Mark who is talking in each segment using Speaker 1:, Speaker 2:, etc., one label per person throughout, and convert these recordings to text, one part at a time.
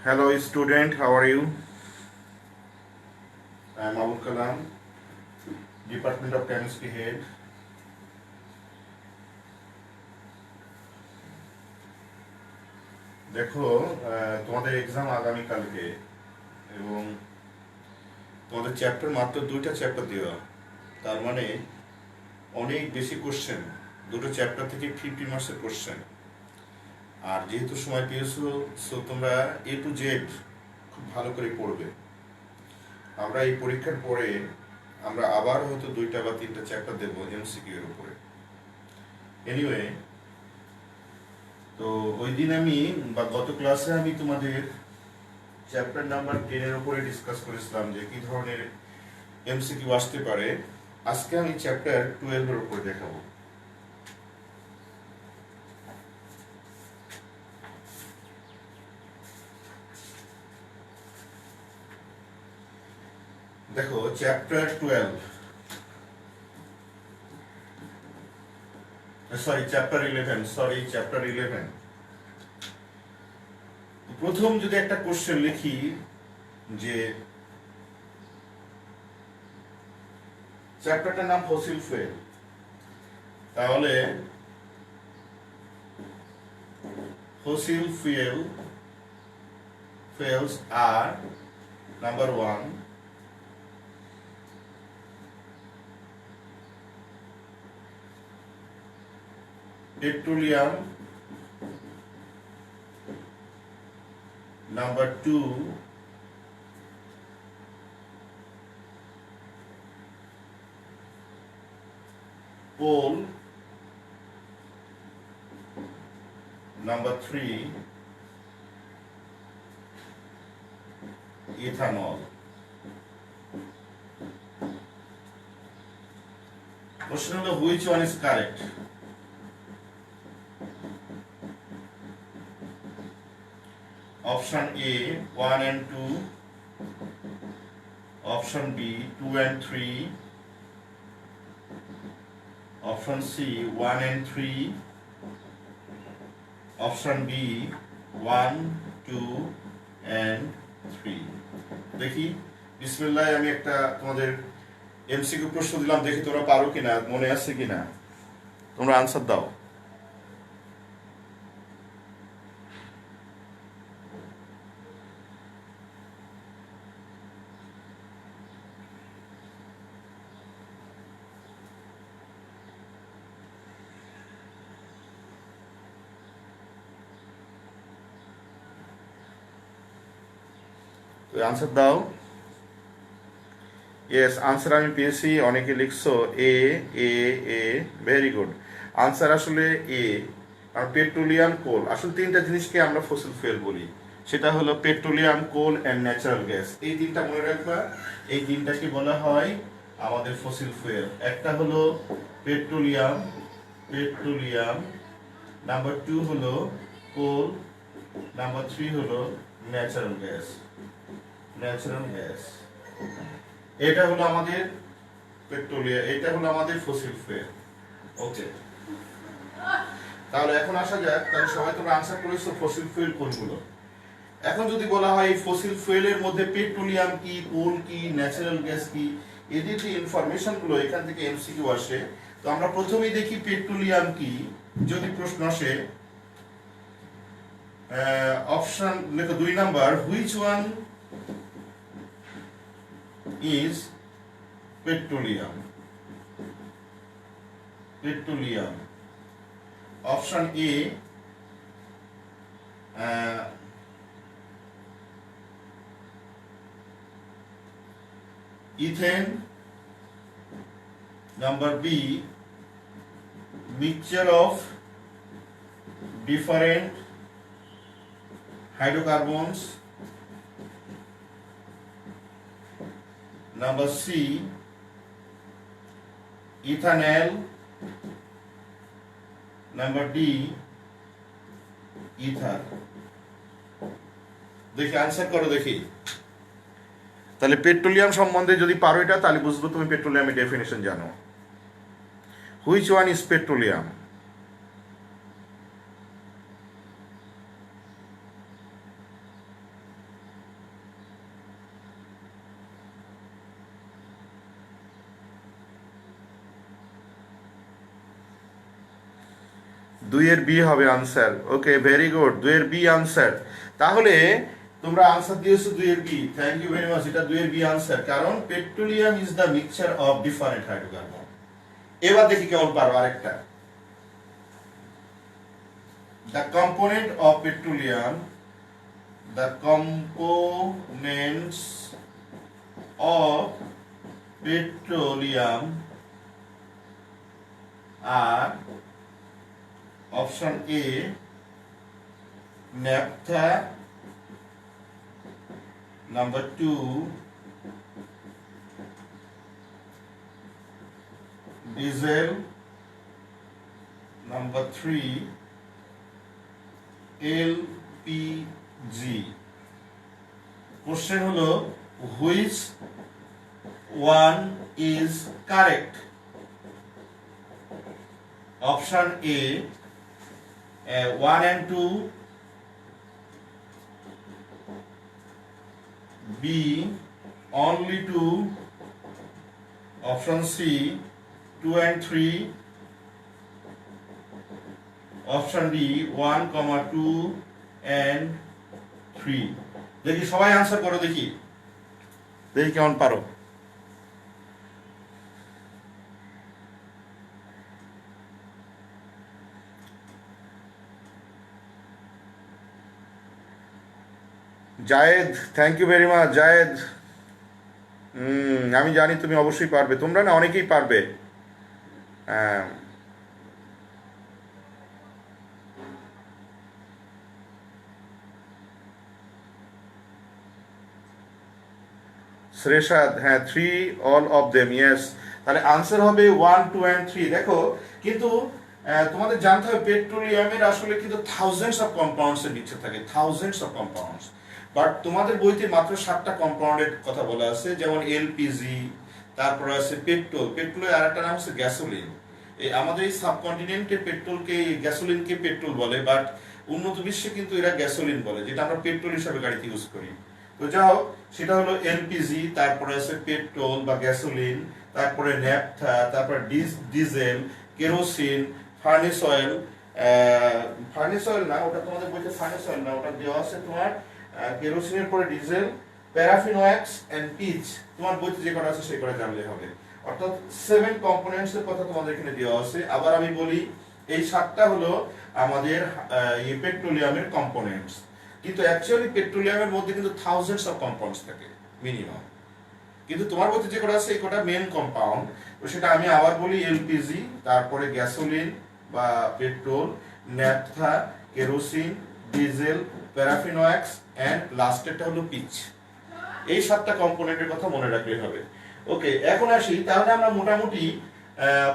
Speaker 1: Hello student, how are you? I am Abul Kalam, Department of Chemistry head. দেখো তোমাদের exam আগামীকালকে এবং তোমাদের চ্যাপ্টার মাত্র 2টা চ্যাপ্টার দেওয়া, তার মানে অনেক বেশি কোশ্চেন, দুটো চ্যাপ্টার থেকে 50 মার্কসের কোশ্চেন। আর যেহেতু সময় পেয়েছো, সো তোমরা A to Z খুব ভালো করে পড়বে। আমরা এই পরীক্ষার পরে আমরা আবার হয়তো 2টা বা 3টা চ্যাপ্টার দেবো MCQ এর উপরে। এনিওয়ে, তো ওই দিন আমি বা গত ক্লাসে আমি তোমাদের চ্যাপ্টার নাম্বার 10 এর উপরে ডিসকাস করেছিলাম যে কি ধরনের MCQ আসতে পারে। আজকে আমি চ্যাপ্টার 12 এর উপরে দেখাবো। দেখো চ্যাপ্টার 12, চ্যাপ্টার 11। প্রথম যদি একটা কোশ্চেন লিখি যে চ্যাপ্টারটার নাম ফসিল ফুয়েল, তাহলে fossil fuels are number 1 petroleum, number 2 coal, number 3 ethanol. Question হলো which one is correct? Option A 1 and 2, option B 2 and 3, option C 1 and 3, option B 1, 2 and 3. দেখি বিসমিল্লাহ, আমি একটা তোমাদের এমসিকিউ প্রশ্ন দিলাম, দেখি তোমরা পারো কিনা, মনে আছে কিনা, তোমরা আনসার দাও। আনসার দাও। ইয়েস, আনসার আমি পেয়েছি। অনেকে লিখছো এ এ এ, ভেরি গুড। আনসার আসলে এ। আর পেট্রোলিয়াম, কোল, আসলে 3টা জিনিসকে আমরা ফসিল ফুয়েল বলি, সেটা হলো petroleum, coal and natural gas. এই 3টা মনে রাখবা, এই 3টাকে বলা হয় আমাদের ফসিল ফুয়েল। একটা হলো পেট্রোলিয়াম, নাম্বার 2 হলো কোল, নাম্বার 3 হলো ন্যাচারাল গ্যাস। এটা হলো আমাদের পেট্রোলিয়াম, এটা হলো আমাদের ফসিল ফুয়েল। ওকে, তাহলে এখন আসা যাক, তাহলে সবাই তোমরা আনসার করেছো ফসিল ফুয়েল কোনগুলো। এখন যদি বলা হয় এই ফসিল ফুয়েলের মধ্যে পেট্রোলিয়াম কি, কোল কি, ন্যাচারাল গ্যাস কি, এদের যে ইনফরমেশন গুলো এখান থেকে এমসিকিউ আসে, তো আমরা প্রথমেই দেখি পেট্রোলিয়াম কি। যদি প্রশ্ন আসে অপশন লেখো 2 number, which one is petroleum. Option A ethane, number B mixture of different hydrocarbons, number C ethanol, number D ether. দেখি আনসার করো দেখি। তাহলে পেট্রোলিয়াম সম্বন্ধে যদি পারো এটা, তাহলে বুঝবো তুমি পেট্রোলিয়ামের ডেফিনেশন জানো। Which one is petroleum? দুইয়ের বি হবে আনসার। ওকে, ভেরি গুড, দুইয়ের বি আনসার। তাহলে তোমরা আনসার দিয়েছো দুইয়ের B, thank you very much. এটা দুইয়ের বি আনসার, কারণ petroleum is the mixture of different hydrocarbon. এবার দেখি কেমন পারো আরেকটা। The component of petroleum, the components of petroleum আর option A naphtha, number 2 diesel, number 3 LPG। Question হলো which one is correct? Option A 1 and 2, B only 2, option C 2 and 3, option D 1, 2 and 3। দেখি সবাই answer করো, দেখি কেমন পারো। জায়েদ, thank you very much জায়েদ। আমি জানি তুমি অবশ্যই পারবে, তোমরা না অনেকেই পারবে। হ্যাঁ, শ্রেষাদ, হ্যাঁ 3 অল অফ দেম, ইয়েস। তাহলে আনসার হবে 1, 2 and 3। দেখো কিন্তু তোমাদের জানতে হবে পেট্রোলিয়ামের আসলে কিন্তু থাউজেন্ডস অফ কম্পাউন্ডস এর নিচে থাকে, থাউজেন্ডস অফ কম্পাউন্ডস। বাট তোমাদের বইতে মাত্র 7টা কম্পাউন্ডের কথা বলা আছে, যেমন এলপিজি, তারপর আছে পেট্রোল। পেট্রোলের আরেকটা নাম হচ্ছে গ্যাসোলিন। এই আমাদের এই সাবকন্টিনেন্টের পেট্রোলকে, গ্যাসোলিনকে পেট্রোল বলে, বাট উন্নত বিশ্বে কিন্তু এরা গ্যাসোলিন বলে, যেটা আমরা পেট্রোল হিসাবে গাড়িতে ইউজ করি। তো যাই হোক, সেটা হলো এলপিজি, তারপরে আছে পেট্রোল বা গ্যাসোলিন, তারপরে ন্যাপথা, তারপরে diesel, kerosene, furnace oil. Furnace oil না, ওটা তোমাদের বইতে ফার্নেস অয়েল না, ওটা দেওয়া আছে তোমার কেরোসিনের পরে diesel, paraffin wax and pitch. তোমার বইতে যে কটা আছে সেই কটা জানলে হবে। অর্থাৎ 7 কম্পোনেন্টস এর কথা তোমাদের এখানে দেওয়া আছে। আবার আমি বলি, এই 7টা হলো আমাদের পেট্রোলিয়ামের কম্পোনেন্টস, কিন্তু অ্যাকচুয়ালি পেট্রোলিয়ামের মধ্যে কিন্তু থাউজেন্ডস অফ কম্পাউন্ডস থাকে মিনিমাম। কিন্তু তোমার বইতে যে কটা আছে এই কটা মেন কম্পাউন্ড। তো সেটা আমি আবার বলি, এলপিজি, তারপরে গ্যাসোলিন বা petrol, naphtha, kerosene, diesel, paraffin wax and লাস্টেরটা হলো পিচ। এই 7টা কম্পোনেন্টের কথা মনে রাখলে হবে। ওকে, এখন আসি, তাহলে আমরা মোটামুটি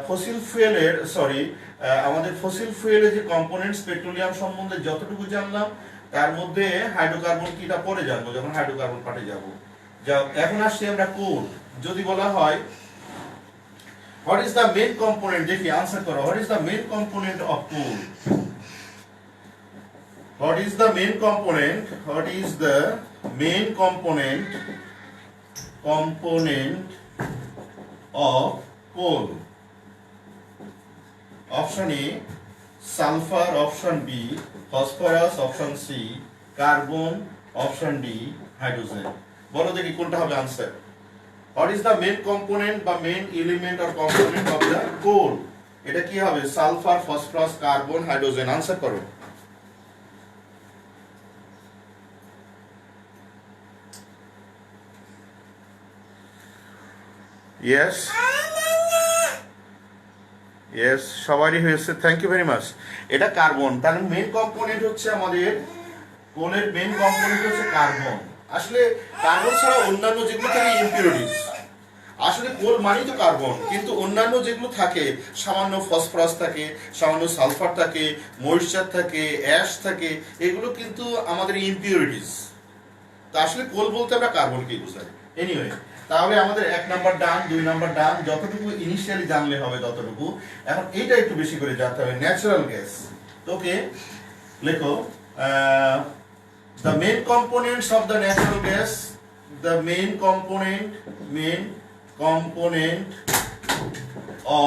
Speaker 1: ফসিল ফুয়েলের আমাদের ফসিল ফুয়েলের যে কম্পোনেন্টস পেট্রোলিয়াম সম্বন্ধে যতটুকু জানলাম, তার মধ্যে হাইড্রোকার্বন কিটা পরে জানবো যখন হাইড্রোকার্বন পার্টে যাব। এখন আসছি আমরা কোল। যদি বলা হয় what is the main component, দেখি আনসার করো, what is the main component of coal? What is the main component? What is the main component of coal? Option A sulfur, option B phosphorus, option C carbon, option D hydrogen। বলো দেখি কোনটা হবে answer. What is the main component বা main element or component of the coal? এটা কি হবে? Sulphur, phosphorus, carbon, hydrogen. Answer করো। Yes yes, সবারই হয়েছে, থ্যাংক ইউ ভেরি মাচ। এটা কার্বন। তার মেন কম্পোনেন্ট হচ্ছে আমাদের কোলের মেন কম্পোনেন্ট হচ্ছে কার্বন। আসলে কার্বন ছাড়া অন্যান্য যেগুলো থাকে ইম্পিউরিটিস। আসলে কোল মানেই তো কার্বন, কিন্তু অন্যান্য যেগুলো থাকে, সামান্য ফসফরাস থাকে, সামান্য সালফার থাকে, ময়েশ্চার থাকে, অ্যাশ থাকে, এগুলো কিন্তু আমাদের ইম্পিউরিটিস। তো আসলে কোল বলতে আমরা কার্বনকেই বোঝাই। এনিওয়ে, তাহলে আমাদের 1 নাম্বার ডান, 2 নাম্বার ডান, যতটুকু ইনিশিয়ালি জানলে হবে ততটুকু। এখন এইটা একটু বেশি করে জানতে হবে, ন্যাচারাল গ্যাস। ওকে, লেখো the main components of the natural gas, the main component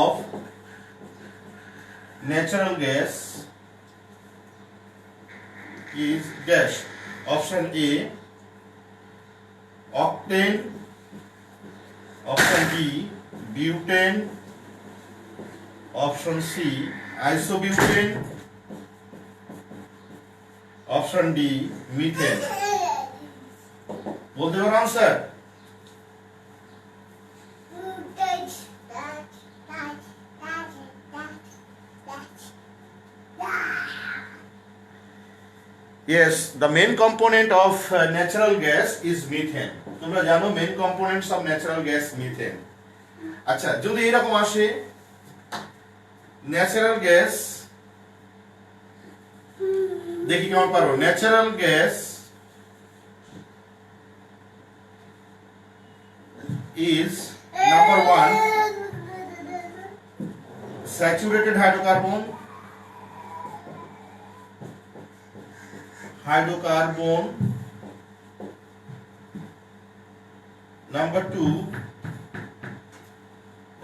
Speaker 1: of natural gas is dash. Option A octane, option B butane, option C isobutane, option D methane. বলতে পারো answer? Yes, the main component of natural gas is methane. তোমরা জানো main components of natural gas methane. আচ্ছা, যদি এরকম আসে natural gas, দেখি কেমন পারো। natural gas is number 1 saturated hydrocarbon, number 2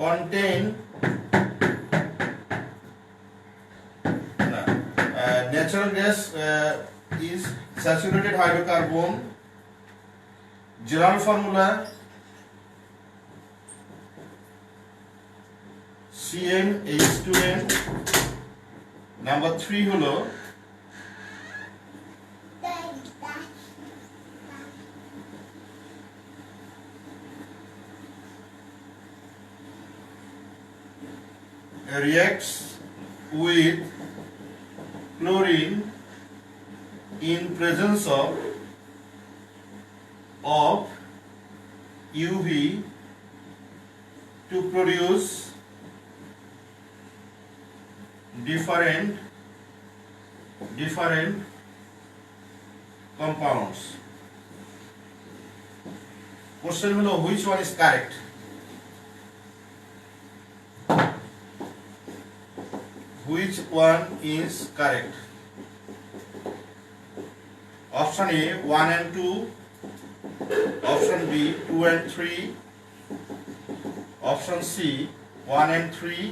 Speaker 1: contain natural gas is saturated hydrocarbon. General formula CnH2n. Number 3 হলো reacts with chlorine in presence of UV to produce different compounds. Question হলো which one is correct? Which one is correct? Option A 1 and 2, option B 2 and 3, option C 1 and 3,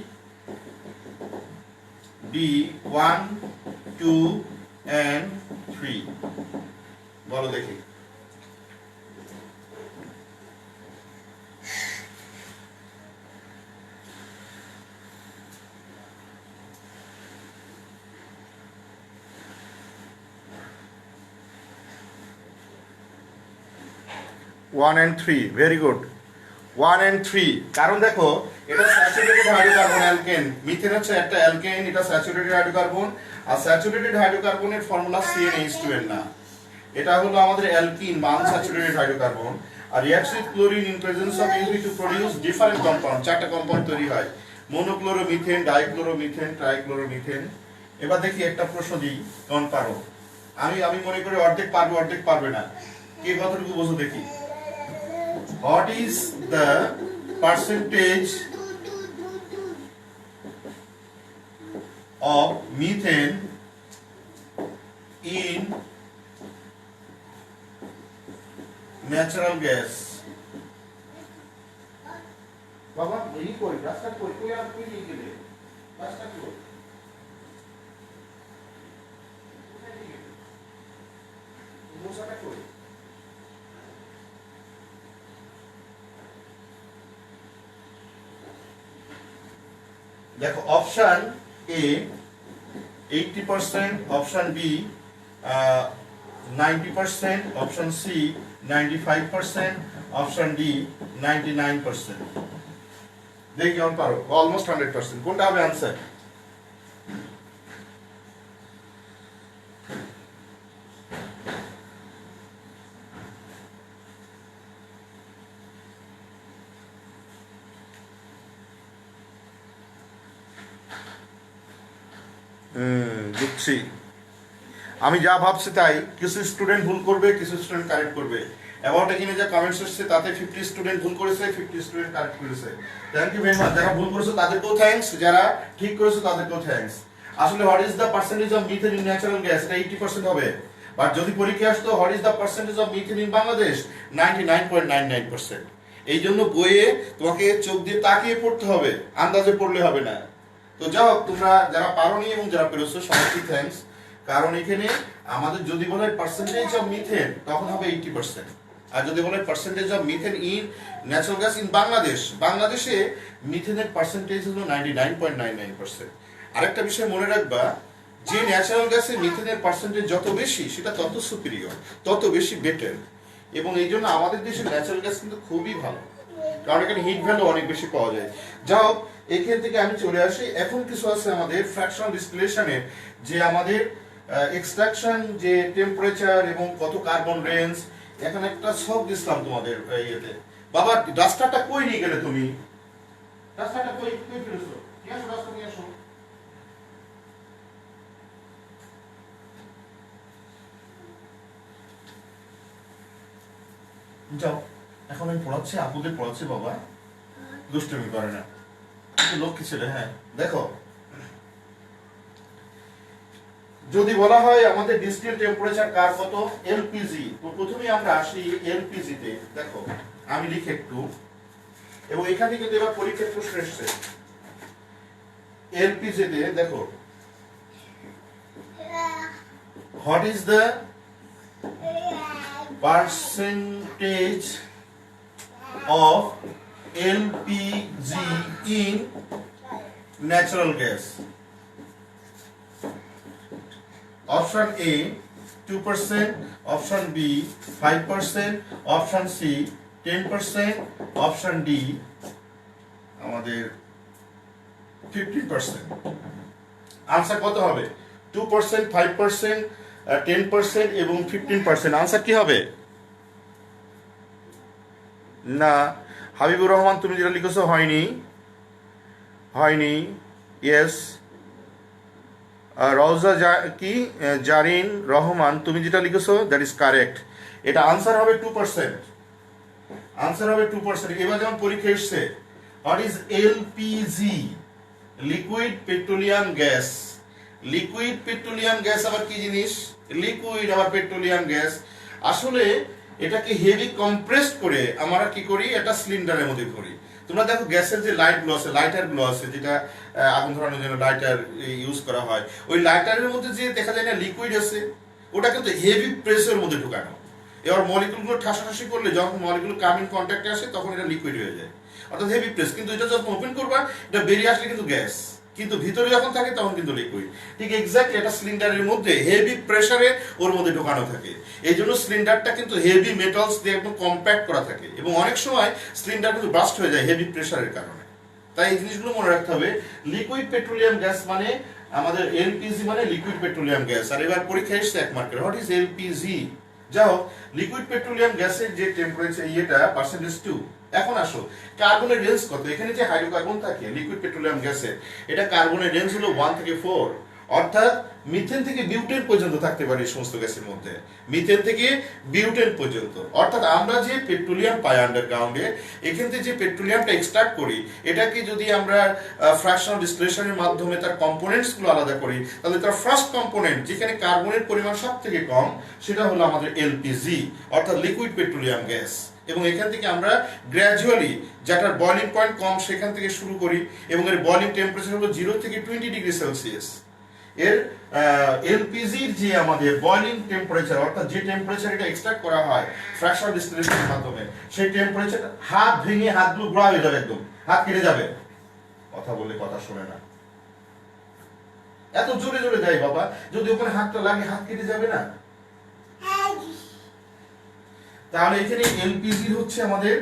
Speaker 1: D 1, 2 and 3. বলো দেখি। One and three, very good. 1 and 3, কারণ দেখো এটা saturated hydrocarbon alkane, methane হচ্ছে একটা alkane, এটা saturated hydrocarbon, আর saturated হাইড্রোকার্বনের ফর্মুলা CnH2n না, এটা হলো আমাদের অ্যালকিন বা আনস্যাচুরেটেড হাইড্রোকার্বন। আর reacts with chlorine in presence of UV to produce different compound, চারটা কম্পাউন্ড তৈরি হয়, মনোক্লোরোমিথেন, ডাইক্লোরোমিথেন, ট্রাইক্লোরোমিথেন। এবার দেখি একটা প্রশ্ন দিই, কেমন পারো। আমি মনে করি অর্ধেক পারবে অর্ধেক পারবে না, কে কতটুকু বোঝো দেখি। What is the percentage of methane in natural gas? বাবা এই কই রাস্তা কই কই আর কই নিয়ে গেলে রাস্তা কই মোসাটা কই? দেখো option A 80%, option B 90%, option C 95%, option D 99%। দেখি কেমন পারো, অলমোস্ট 100%। কোনটা হবে আনসার? বুঝছি, আমি যা ভাবছি তাই। কিছু স্টুডেন্ট ভুল করবে, কিছু স্টুডেন্ট কারেক্ট করবে। অ্যাবাউট এখানে যা কমেন্টস এসেছে তাতে 50 স্টুডেন্ট ভুল করেছে, 50 স্টুডেন্ট কারেক্ট করেছে। Thank you very much. যারা ভুল করেছে তাদেরকেও থ্যাঙ্কস, যারা ঠিক করেছে তাদেরকেও থ্যাঙ্কস। আসলে what is the percentage of methane in natural gas, এটা 80% হবে। বাট যদি পরীক্ষা আসতো what is the percentage of methane in Bangladesh, 99.99%। এই জন্য বইয়ে তোমাকে চোখ দিয়ে তাকিয়ে পড়তে হবে, আন্দাজে পড়লে হবে না। তো যাই হোক, তোমরা যারা পারোনি এবং যারা পেরেছো সবাইকে থ্যাঙ্কস। কারণ এখানে আমাদের যদি বলা হয় পার্সেন্টেজ অফ মিথেন তখন হবে 80%, আর যদি বলা হয় percentage of methane in natural gas in Bangladesh, বাংলাদেশে মিথেনের পার্সেন্টেজ হলো 99.99%। আরেকটা বিষয় মনে রাখবা, যে ন্যাচারাল গ্যাসে মিথেনের পার্সেন্টেজ যত বেশি সেটা তত সুপিরিয়র, তত বেশি বেটার। এবং এই জন্য আমাদের দেশের ন্যাচারাল গ্যাস কিন্তু খুবই ভালো, কারণ এখানে হিট ভ্যালু অনেক বেশি পাওয়া যায়। যাও এখান থেকে আমি চলে আসি, এখন কিছু আছে আমাদের ফ্র্যাকশনাল ডিস্টিলেশনের, যে আমাদের এক্সট্রাকশন, যে টেম্পারেচার এবং কত কার্বন রেঞ্জ। এখানে একটা সব দিছিলাম তোমাদের ইয়েতে। বাবা ডাস্টারটা কই নিয়ে গেলে তুমি? ডাস্টারটা কই কই ফেলেছো? নিয়ে আসো, ডাস্টার নিয়ে আসো। যাও, এখন আমি পড়াচ্ছি, আপুদের পড়াচ্ছি, বাবা দুষ্টুমি করে না, লক্ষ্মী ছেলে। হ্যাঁ দেখো, যদি বলা হয় আমাদের ডিস্টিল টেম্পারেচার কার কত, এলপিজি, তো প্রথমেই আমরা আসি এলপিজি তে। দেখো আমি লিখে একটু, এবং এখান থেকে এবার পরীক্ষার প্রশ্ন এসছে এলপিজি তে। দেখো, what is the percentage of LPG in natural gas? Option A 2%, option B 5%, option C 10%, option D আমাদের 15%। আনসার কত হবে? 2%, 5%, 10% এবং 15%। আনসার কি হবে? না, হাবিবুর রহমান তুমি যেটা লিখেছো হয়নি, হয়নি। ইয়েস, রওজা কি জারিন রহমান তুমি যেটা লিখেছো দ্যাট ইজ কারেক্ট। এটা আনসার হবে 2%, আনসার হবে 2%। এবার যেমন পরীক্ষা এসছে, what is LPG, liquid petroleum gas. Liquid petroleum gas আবার কি জিনিস? লিকুইড আবার পেট্রোলিয়াম গ্যাস। আসলে এটাকে হেভি কম্প্রেসড করে আমরা কি করি, এটা সিলিন্ডারের মধ্যে ভরি। তোমরা দেখো গ্যাসের যে লাইট গুলো আছে, লাইটার গুলো আছে, যেটা আগুন ধরানোর জন্য লাইটার ইউজ করা হয়, ওই লাইটারের মধ্যে যে দেখা যায় না লিকুইড আছে, ওটা কিন্তু হেভি প্রেসারের মধ্যে ঢুকানো। এবার মলিকুলগুলো ঠাসাঠাসি করলে যখন মলিকুল কাম ইন কন্ট্যাক্টে আসে তখন এটা লিকুইড হয়ে যায়, অর্থাৎ হেভি প্রেস। কিন্তু এটা যখন ওপেন করবা এটা বেরিয়ে আসলে কিন্তু গ্যাস, কিন্তু ভিতরে যখন থাকে তখন কিন্তু লিকুইড। ঠিক এক্স্যাক্টলি এটা সিলিন্ডারের মধ্যে হেভি প্রেসারে ওর মধ্যে ঢোকানো থাকে। এই জন্য সিলিন্ডারটা কিন্তু হেভি মেটালস দিয়ে একদম কম্প্যাক্ট করা থাকে, এবং অনেক সময় সিলিন্ডার কিন্তু বাস্ট হয়ে যায় হেভি প্রেসারের কারণে। তাই এই জিনিসগুলো মনে রাখতে হবে। লিকুইড পেট্রোলিয়াম গ্যাস মানে আমাদের এলপিজি মানে লিকুইড পেট্রোলিয়াম গ্যাস। আর এবার পরীক্ষা এসছে এক মার্কের, হোয়াট ইজ এলপিজি। যাও, লিকুইড পেট্রোলিয়াম গ্যাসের যে টেম্পারেচার ইয়েটা পার্সেন্টেজ 2। এখন আসো কার্বনের রেঞ্জ কত। এখানে যে হাইড্রোকার্বন থাকে লিকুইড পেট্রোলিয়াম গ্যাসের, এটা কার্বনের রেঞ্জ হলো 1 থেকে 4, অর্থাৎ মিথেন থেকে বিউটেন পর্যন্ত থাকতে পারে এই সমস্ত গ্যাসের মধ্যে, মিথেন থেকে বিউটেন পর্যন্ত। অর্থাৎ আমরা যে পেট্রোলিয়াম পাই আন্ডারগ্রাউন্ডে, এখান থেকে যে পেট্রোলিয়ামটা এক্সট্রাক্ট করি, এটাকে যদি আমরা ফ্র্যাকশনাল ডিস্টিলেশনের মাধ্যমে তার কম্পোনেন্টস গুলো আলাদা করি, তাহলে তার ফার্স্ট কম্পোনেন্ট যেখানে কার্বনের পরিমাণ সব থেকে কম, সেটা হলো আমাদের এলপিজি, অর্থাৎ লিকুইড পেট্রোলিয়াম গ্যাস। এবং এখান থেকে আমরা গ্র্যাজুয়ালি, যেটার বয়লিং পয়েন্ট কম সেখান থেকে শুরু করি, এবং এর বয়লিং টেম্পারেচার হলো 0 থেকে 20 ডিগ্রি সেলসিয়াস। এর এলপিজির যে আমাদের বয়লিং টেম্পারেচার, অর্থাৎ যে টেম্পারেচার এটা এক্সট্রাক্ট করা হয় ফ্র্যাকশনাল ডিস্টিলেশনের মাধ্যমে, সেই টেম্পারেচার হাত ভেঙে হাতগুলো গুঁড়া হয়ে যাবে, একদম হাত কেটে যাবে। কথা বললে কথা শোনে না, এত জোরে জোরে দেয় বাবা, যদি ওখানে হাতটা লাগে হাত কেটে যাবে না। তাহলে এখানে এলপিজি হচ্ছে আমাদের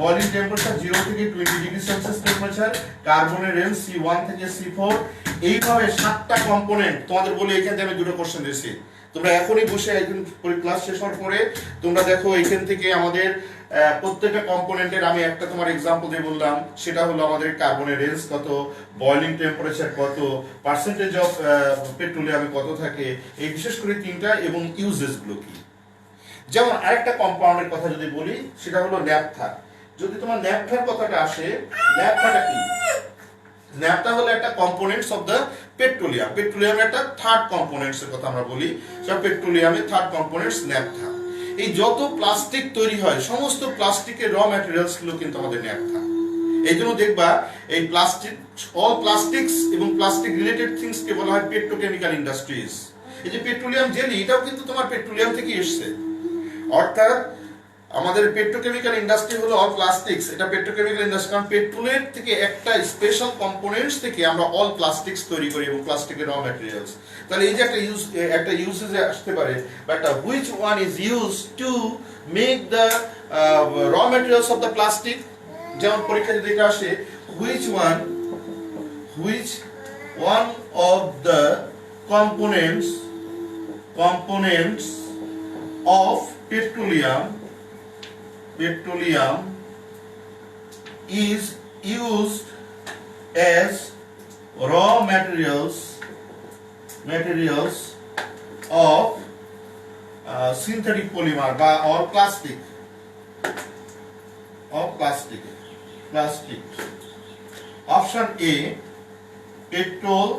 Speaker 1: বয়লিং টেম্পারেচার 0 থেকে 20 ডিগ্রি সেলসিয়াস টেম্পারেচার, কার্বনের রেঞ্জ C1 থেকে C4। এইভাবে 7টা কম্পোনেন্ট তোমাদের বলে, এখান থেকে আমি দুটো কোশ্চেন দিয়েছি। তোমরা এখনই বসে একদিন ক্লাস শেষ হওয়ার পরে তোমরা দেখো এখান থেকে আমাদের প্রত্যেকটা কম্পোনেন্টের আমি একটা তোমার এক্সাম্পল দিয়ে বললাম, সেটা হলো আমাদের কার্বনের রেঞ্জ কত, বয়লিং টেম্পারেচার কত, পার্সেন্টেজ অফ পেট্রোলিয়ামে কত থাকে, এই বিশেষ করে 3টা, এবং ইউজেস গুলো কি। যেমন আরেকটা কম্পাউন্ডের কথা যদি বলি, সেটা হলো ন্যাপথা। যদি তোমার ন্যাপথার কথাটা আসে, ন্যাপথাটা কি? ন্যাপথা হলো একটা কম্পোনেন্টস অফ দ্য পেট্রোলিয়াম। পেট্রোলিয়ামের একটা থার্ড কম্পোনেন্টস এর কথা আমরা বলি, সব পেট্রোলিয়ামের থার্ড কম্পোনেন্টস ন্যাপথা। এই যত প্লাস্টিক তৈরি হয়, সমস্ত প্লাস্টিকের র ম্যাটেরিয়ালস গুলো কিন্তু আমাদের ন্যাপথা। এই জন্য দেখবা এই প্লাস্টিক, অল প্লাস্টিক্স এবং প্লাস্টিক রিলেটেড থিংস কে বলা হয় পেট্রোকেমিক্যাল ইন্ডাস্ট্রিজ। এই যে পেট্রোলিয়াম জেলি, এটাও কিন্তু তোমার পেট্রোলিয়াম থেকে এসছে। অর্থাৎ আমাদের পেট্রোকেমিক্যাল ইন্ডাস্ট্রি হলো অল প্লাস্টিক্স, এটা পেট্রোকেমিক্যাল ইন্ডাস্ট্রি, কারণ পেট্রোলের থেকে একটা স্পেশাল কম্পোনেন্টস থেকে আমরা অল প্লাস্টিক্স তৈরি করি এবং প্লাস্টিকের র ম্যাটেরিয়ালস। তাহলে এই যে একটা ইউজেজে আসতে পারে, but which one is use to make the র ম্যাটেরিয়ালস অফ দ্য প্লাস্টিক, যেমন পরীক্ষা যদি এটা আসে, which one of the components of petroleum is used as raw materials of synthetic polymer or plastic. Option A, petrol.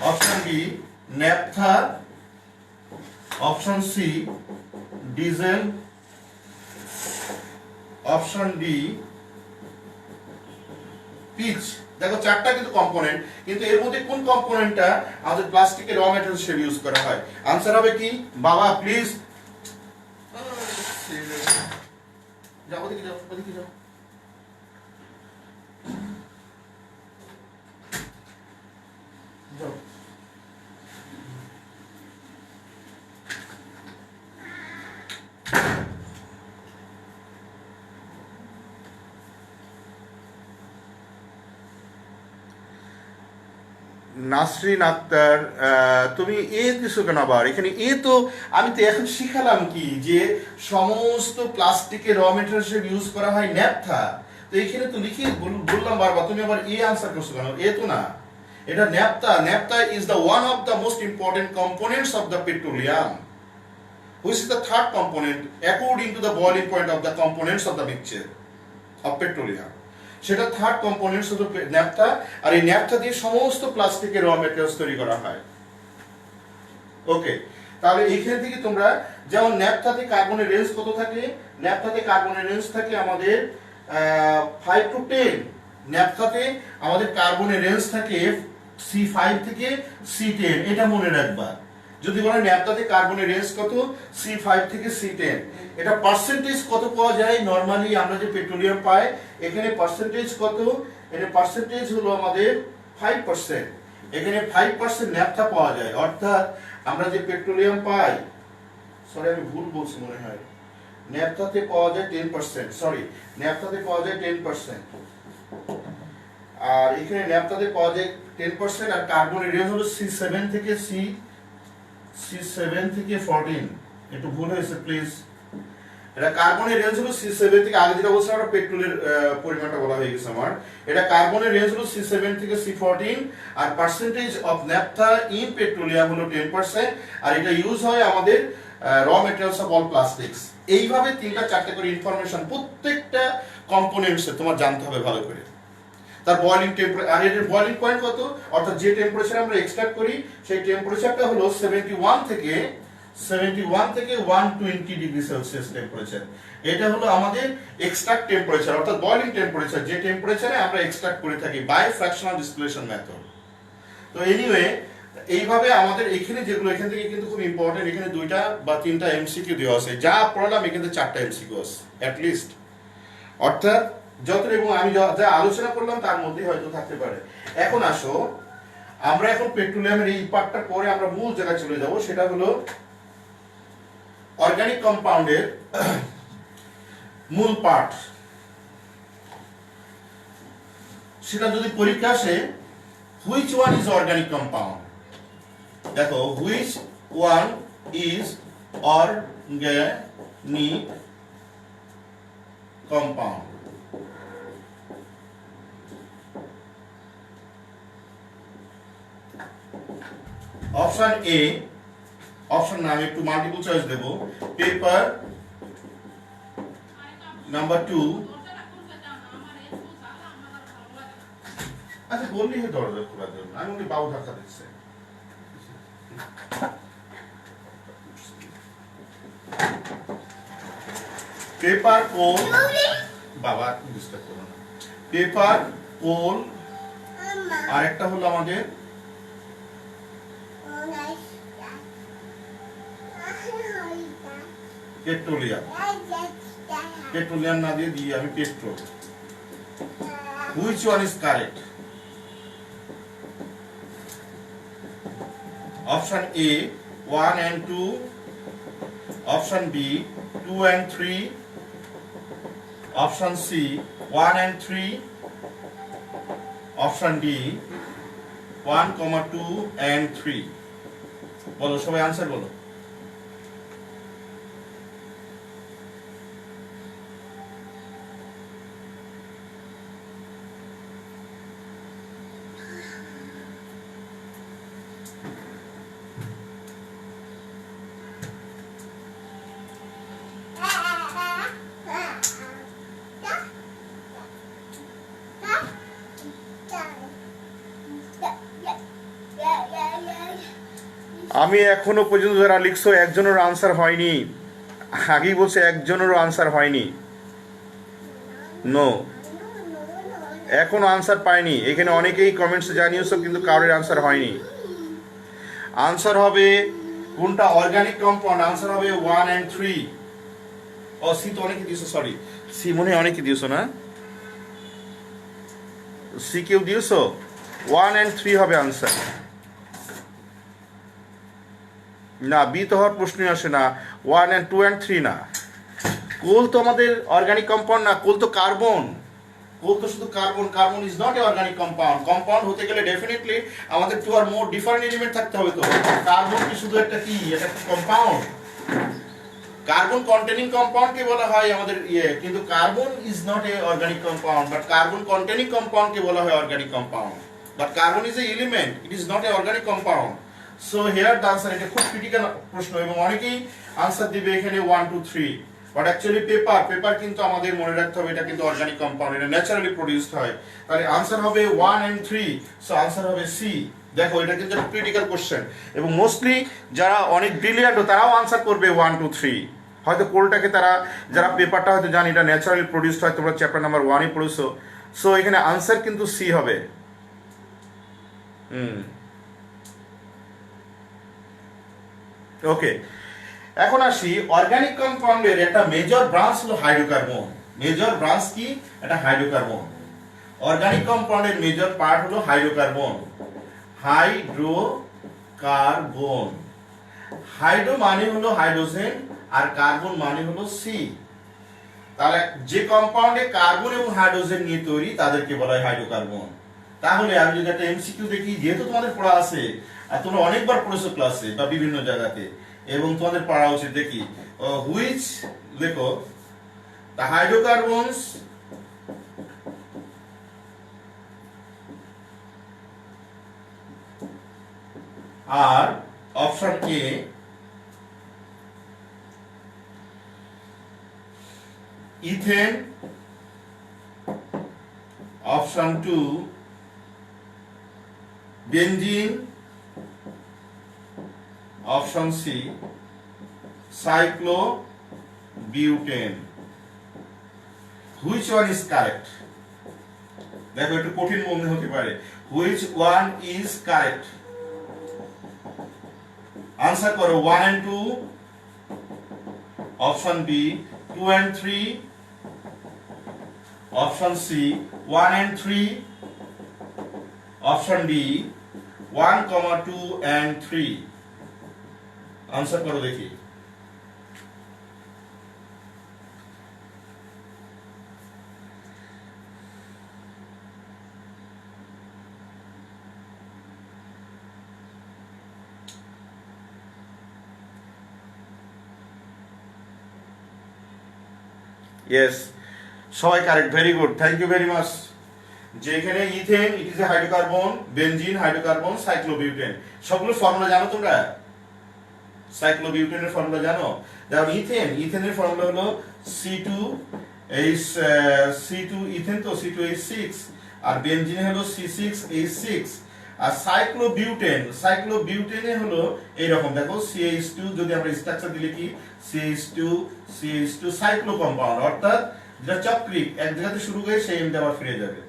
Speaker 1: Option B, naphtha. Option C, diesel. Option D, pitch. দেখো চারটা কিন্তু component, কিন্তু এর মধ্যে কোন কম্পোনেন্টটা আমাদের প্লাস্টিকের র ম্যাটেরিয়াল হিসেবে ইউজ করা হয়? আনসার হবে কি বাবা? প্লিজ যাও, ওদিকে যাও। নাসরিন আক্তার, তুমি এ দিছো কেন আবার এখানে? তো আমি তো এখন শিখালাম কি যে সমস্ত প্লাস্টিকের র মেটেরিয়াল হিসেবে ইউজ করা হয় ন্যাপথা। তো এখানে তো লিখে বললাম বারবার, তুমি আবার আনসার করছো কেন? তো না, এটা naphtha is the one of the most important components of the petroleum, which is the third component according to the boiling point of the components of the mixture of petroleum. সেটা third components হলো naphtha, আর এই naphtha দিয়ে সমস্ত প্লাস্টিকের র materials তৈরি করা হয়। ওকে, তাহলে এইখান থেকে তোমরা যেমন ন্যাপথাতে কার্বনের রেঞ্জ কত থাকে? ন্যাপথাতে কার্বনের রেঞ্জ থাকে আমাদের 5 to 10। ন্যাপথাতে আমাদের কার্বনের রেঞ্জ থাকে C5 থেকে C10, এটা মনে রাখবা। যদি বলে ন্যাপথাতে কার্বনের রেঞ্জ কত? C5 থেকে C10। এটা পার্সেন্টেজ কত পাওয়া যায়? নরমালি আমরা যে পেট্রোলিয়াম পাই, এখানে পার্সেন্টেজ কত? এর পার্সেন্টেজ হলো আমাদের 5%। এখানে 5% ন্যাপথা পাওয়া যায়। অর্থাৎ আমরা যে পেট্রোলিয়াম পাই, সরি আমি ভুল বলছি মনে হয়, ন্যাপথাতে পাওয়া যায় 10%, সরি, ন্যাপথাতে পাওয়া যায় 10%, আর এখানে ন্যাপথাতে পাওয়া যায় 10%, আর কার্বনের রেঞ্জ হলো C7 থেকে C7 থেকে 14। একটু ভুল হয়েছে প্লিজ, এটা কার্বনের রেঞ্জ হলো C7 থেকে, আগে যেটা বলছিলাম আমরা পেট্রোলের পরিমাণটা বলা হয়ে গেছে আমার। এটা কার্বনের রেঞ্জ হলো C7 থেকে C14, আর percentage of naphtha in petroleum হলো 10%, আর এটা ইউজ হয় আমাদের র ম্যাটেরিয়ালস অফ অল প্লাস্টিক্স। এইভাবে 3-4টে করে ইনফরমেশন প্রত্যেকটা কম্পোনেন্টসে তোমার জানতে হবে ভালো করে। তার বয়লিং টেম্পারেচার, আর এর বয়লিং পয়েন্ট কত, অর্থাৎ যে টেম্পারেচার আমরা এক্সট্রাক্ট করি সেই টেম্পারেচারটা হলো 71 থেকে 120 ডিগ্রি সেলসিয়াস টেম্পারেচার। এটা হলো আমাদের এক্সট্রাক্ট টেম্পারেচার, অর্থাৎ বয়লিং টেম্পারেচার, যে টেম্পারেচারে আমরা এক্সট্রাক্ট করে থাকি বাই ফ্র্যাকশনাল ডিস্টিলেশন মেথড। তো এনিওয়ে, এইভাবে আমাদের এখানে যেগুলো এখান থেকে কিন্তু খুব ইম্পর্টেন্ট, এখানে 2টা বা 3টা এমসিকিউ দেওয়া আছে, যা পড়ালাম এখানে 4টা এমসিকিউ আছে অ্যাট লিস্ট। অর্থাৎ যত, এবং আমি যা আলোচনা করলাম তার মধ্যে হয়তো থাকতে পারে। এখন আসো, আমরা এখন পেট্রোলিয়ামের এই পার্টটা পরে আমরা মূল জায়গায় চলে যাব, সেটা হলো অর্গানিক কম্পাউন্ডের মূল পার্ট। সেটা যদি পরীক্ষা আসে, which one is organic compound, দেখো which one is organic compound. Option A, option না, আমি একটু মাল্টিপল চয়েস দেব, পেপার, নাম্বার 2, আচ্ছা বললি হে দরজা খোলার জন্য, আমি উনি বাবু ধাক্কা দিচ্ছে। পেপার, কোল, বাবা ডিস্টার্ব করো না, পেপার, কোল, আর একটা হলো আমাদের পেট্রোলিয়াম। পেট্রোলিয়াম না দিয়ে দিই আমি petro. Which one is correct? Option A 1 and 2, option B 2 and 3, option C 1 and 3, option D 1, 2 and 3। বলো সবাই আনসার বলো। আমি এখনো পর্যন্ত যারা লিখছো একজনেরও আনসার হয়নি। আগেই বলছে একজনেরও আনসার হয়নি। নো, এখনো আনসার পাইনি। এখানে অনেকেই কমেন্টস জানিয়েছো কিন্তু কারোর আনসার হয়নি। আনসার হবে কোনটা অর্গানিক কম্পাউন্ড? আনসার হবে 1 and 3। ও সি তো অনেকে দিয়েছো, সরি সি মনে হয় অনেকে দিয়েছো না, সি কেউ দিয়েছো? 1 and 3 হবে আনসার। না, বি তো হওয়ার প্রশ্নই আসে না। 1 and 2 and 3 না। কোল তো আমাদের অর্গানিক কম্পাউন্ড না, কোল তো কার্বন। কোল তো শুধু carbon. Carbon is not a organic compound. Compound হতে গেলে ডেফিনেটলি আমাদের 2 আর মোর ডিফারেন্ট এলিমেন্ট থাকতে হবে। তো কার্বন কি শুধু একটা কি, এটা একটা কম্পাউন্ড? কার্বন কন্টেনিং কম্পাউন্ড কে বলা হয় আমাদের কিন্তু carbon is not a organic compound, but carbon containing compound কে বলা হয় organic compound. But carbon is a element, it is not a organic compound. So here the answer. এটা খুব ক্রিটিক্যাল প্রশ্ন এবং অনেকেই আনসার দিবে এখানে 1, 2, 3। বাট অ্যাকচুয়ালি পেপার কিন্তু আমাদের মনে রাখতে হবে এটা কিন্তু অর্গানিক কম্পাউন্ড, এটা ন্যাচারালি প্রোডিউসড হয়। তাহলে আনসার হবে 1 and 3। সো আনসার হবে সি। দেখো এটা কিন্তু একটা ক্রিটিক্যাল কোশ্চেন এবং মোস্টলি যারা অনেক ব্রিলিয়ান্ট তারাও আনসার করবে 1, 2, 3। হয়তো কোলটাকে তারা যারা পেপারটা হয়তো জানি এটা ন্যাচারালি প্রোডিউসড হয়, তোমরা চ্যাপ্টার নাম্বার 1-ই পড়েছো। সো এখানে আনসার কিন্তু সি হবে। ওকে, এখন আসি অর্গানিক কম্পাউন্ডের একটা মেজর ব্রাঞ্চ হলো হাইড্রোকার্বন। মেজর ব্রাঞ্চ কি? এটা হাইড্রোকার্বন। অর্গানিক কম্পাউন্ডের মেজর পার্ট হলো হাইড্রোকার্বন। হাইড্রোকার্বন। হাইড্রো মানে হলো হাইড্রোজেন আর কার্বন মানে হলো সি। তাহলে যে কম্পাউন্ডে কার্বন এবং হাইড্রোজেন নিয়ে তৈরি তাদেরকে বলা হয় হাইড্রোকার্বন। তাহলে আমি যদি একটা এমসিকিউ দেখি, যেহেতু তোমাদের পড়া আছে আর তোমরা অনেকবার পড়েছো ক্লাসে বা বিভিন্ন জায়গাতে এবং তোমাদের পড়া উচিত, দেখি হুইচ, দেখো the hydrocarbons are option A ethane, option 2 benzene, option C cyclobutane। which one is correct? দেখো একটু কঠিন মনে হতে পারে। which one is correct? Answer করো 1 and 2, option B 2 and 3, option C 1 and 3, option D 1, 2 and 3। Answer করো দেখি। Yes, সবাই correct, very good, thank you very much. যে এখানে ethane it is a hydrocarbon, benzene hydrocarbon, cyclobutane, সবগুলো formula জানো তোমরা? সাইক্লোবিউটেনের formula জানো? যেমন ইথেনের ফর্মুলা হলো C2 ইথেন তো C2H6, আর বেনজিনে হলো C6H6, আর সাইক্লোবিউটেনে হলো এইরকম, দেখো CH2, যদি আমরা স্ট্রাকচার দিলে কি CH2 সাইক্লো কম্পাউন্ড, অর্থাৎ যেটা চক্রিক, এক জায়গাতে শুরু হয়ে সেই এন্ডে আবার ফিরে যাবে।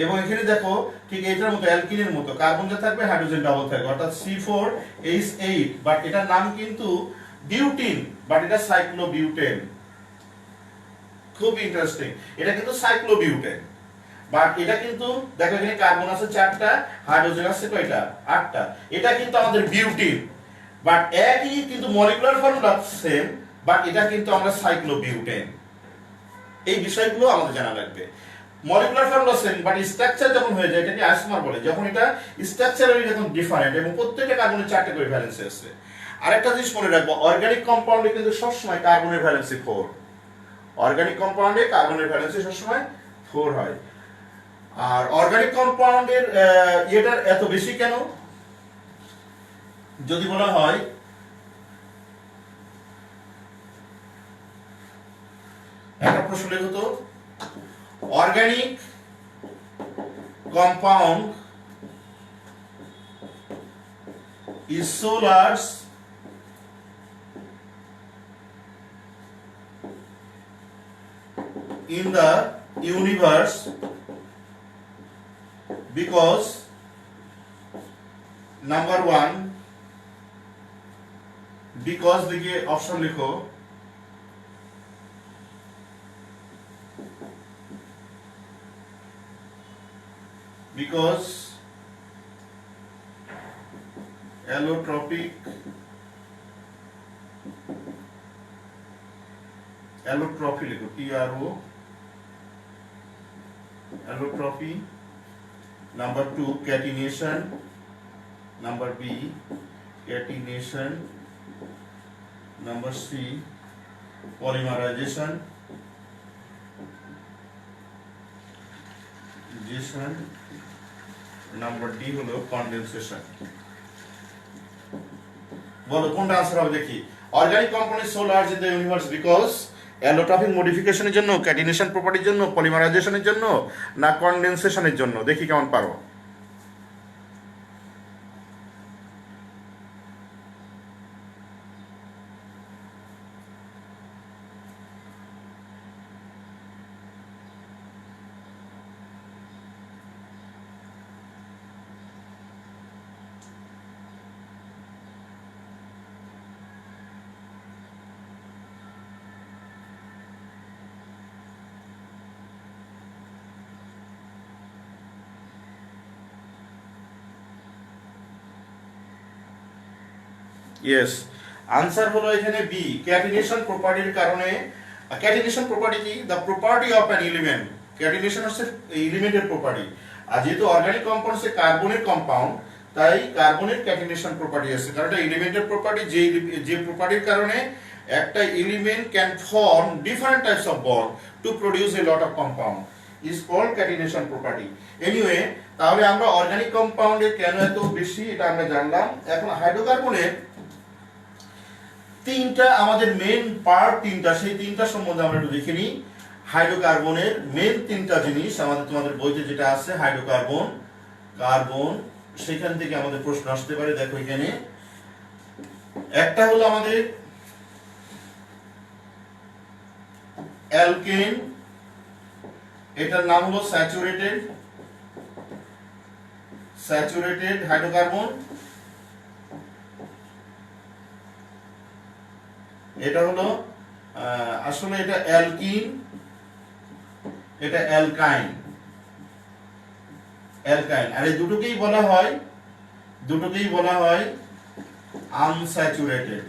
Speaker 1: এবং এখানে দেখো ঠিক এটার মতো অ্যালকিনের মতো কার্বন যা থাকবে হাইড্রোজেন ডাবল থাকবে, অর্থাৎ C4H8, বাট এটার নাম কিন্তু বিউটিন, বাট এটা সাইক্লোবিউটেন। খুব ইন্টারেস্টিং, এটা কিন্তু সাইক্লোবিউটেন, বাট এটা কিন্তু দেখো এখানে কার্বন আছে 4টা, হাইড্রোজেন আছে কয়টা? 8টা। এটা কিন্তু আমাদের বিউটিন, বাট একই কিন্তু মলিকুলার ফর্মুলা সেম, বাট এটা কিন্তু আমরা সাইক্লোবিউটেন। এই বিষয়গুলো আমাদের জানা লাগবে। Molecular formula same, but structure যখন হয়ে যায় এটাকে আইসোমার বলে, যখন এটা স্ট্রাকচারালি যখন ডিফারেন্ট এবং প্রত্যেকটা কার্বনের 4টা করে ভ্যালেন্সি আছে। আরেকটা জিনিস মনে রাখবো, অর্গানিক কম্পাউন্ডে কিন্তু সবসময় কার্বনের ভ্যালেন্সি 4। অর্গানিক কম্পাউন্ডে কার্বনের ভ্যালেন্সি সবসময় 4 হয়। আর অর্গানিক কম্পাউন্ডের এটার এত বেশি কেন যদি বলা হয়, একটা প্রশ্ন লেখো তো, organic compound is so large in the universe because number 1, because লিখে অপশন লিখো, because allotropic লিখো, TRO allotropy, number 2 catenation, number B catenation, number C polymerization, number D হলো কনডেনসেশন। বলো কোনটা आंसर হবে দেখি। Organic compound is so large in the universe because allotropic মডিফিকেশনের জন্য, ক্যাটিনেশন প্রপার্টির জন্য, পলিমারাইজেশনের জন্য, না কনডেনসেশনের জন্য? দেখি কেমন পারো। ইয়েস, আনসার হলো এখানে বি, ক্যাটিনেশন প্রপার্টির কারণে। ক্যাটিনেশন প্রপার্টি কি? The property of an element. Catenation হচ্ছে এলিমেন্টের প্রপার্টি। আর যেহেতু অর্গানিক কম্পাউন্ড হচ্ছে কার্বনের কম্পাউন্ড, তাই কার্বনের ক্যাটিনেশন প্রপার্টি আছে, কারণ এটা এলিমেন্টের প্রপার্টি। যে প্রপার্টির কারণে একটা element can form different types of bond to produce a lot of compound is called catenation property. Anyway, তাহলে আমরা অর্গানিক কম্পাউন্ডের কেন এত বেশি এটা আমরা জানলাম। এখন হাইড্রোকার্বনের 3টা আমাদের মেন পার্ট 3টা, সেই 3টা সম্বন্ধে আমরা একটু দেখে নিই। হাইড্রোকার্বনের মেন 3টা জিনিস আমাদের তোমাদের বইতে যেটা আছে, হাইড্রোকার্বন, কার্বন, সেখান থেকে আমাদের প্রশ্ন আসতে পারে। দেখো এখানে একটা হলো আমাদের অ্যালকেন, এটার নাম হলো স্যাচুরেটেড হাইড্রোকার্বন। এটা হলো আসলে এটা অ্যালকিন, এটা অ্যালকাইন। আর এই দুটোকেই বলা হয় আনস্যাচুরেটেড।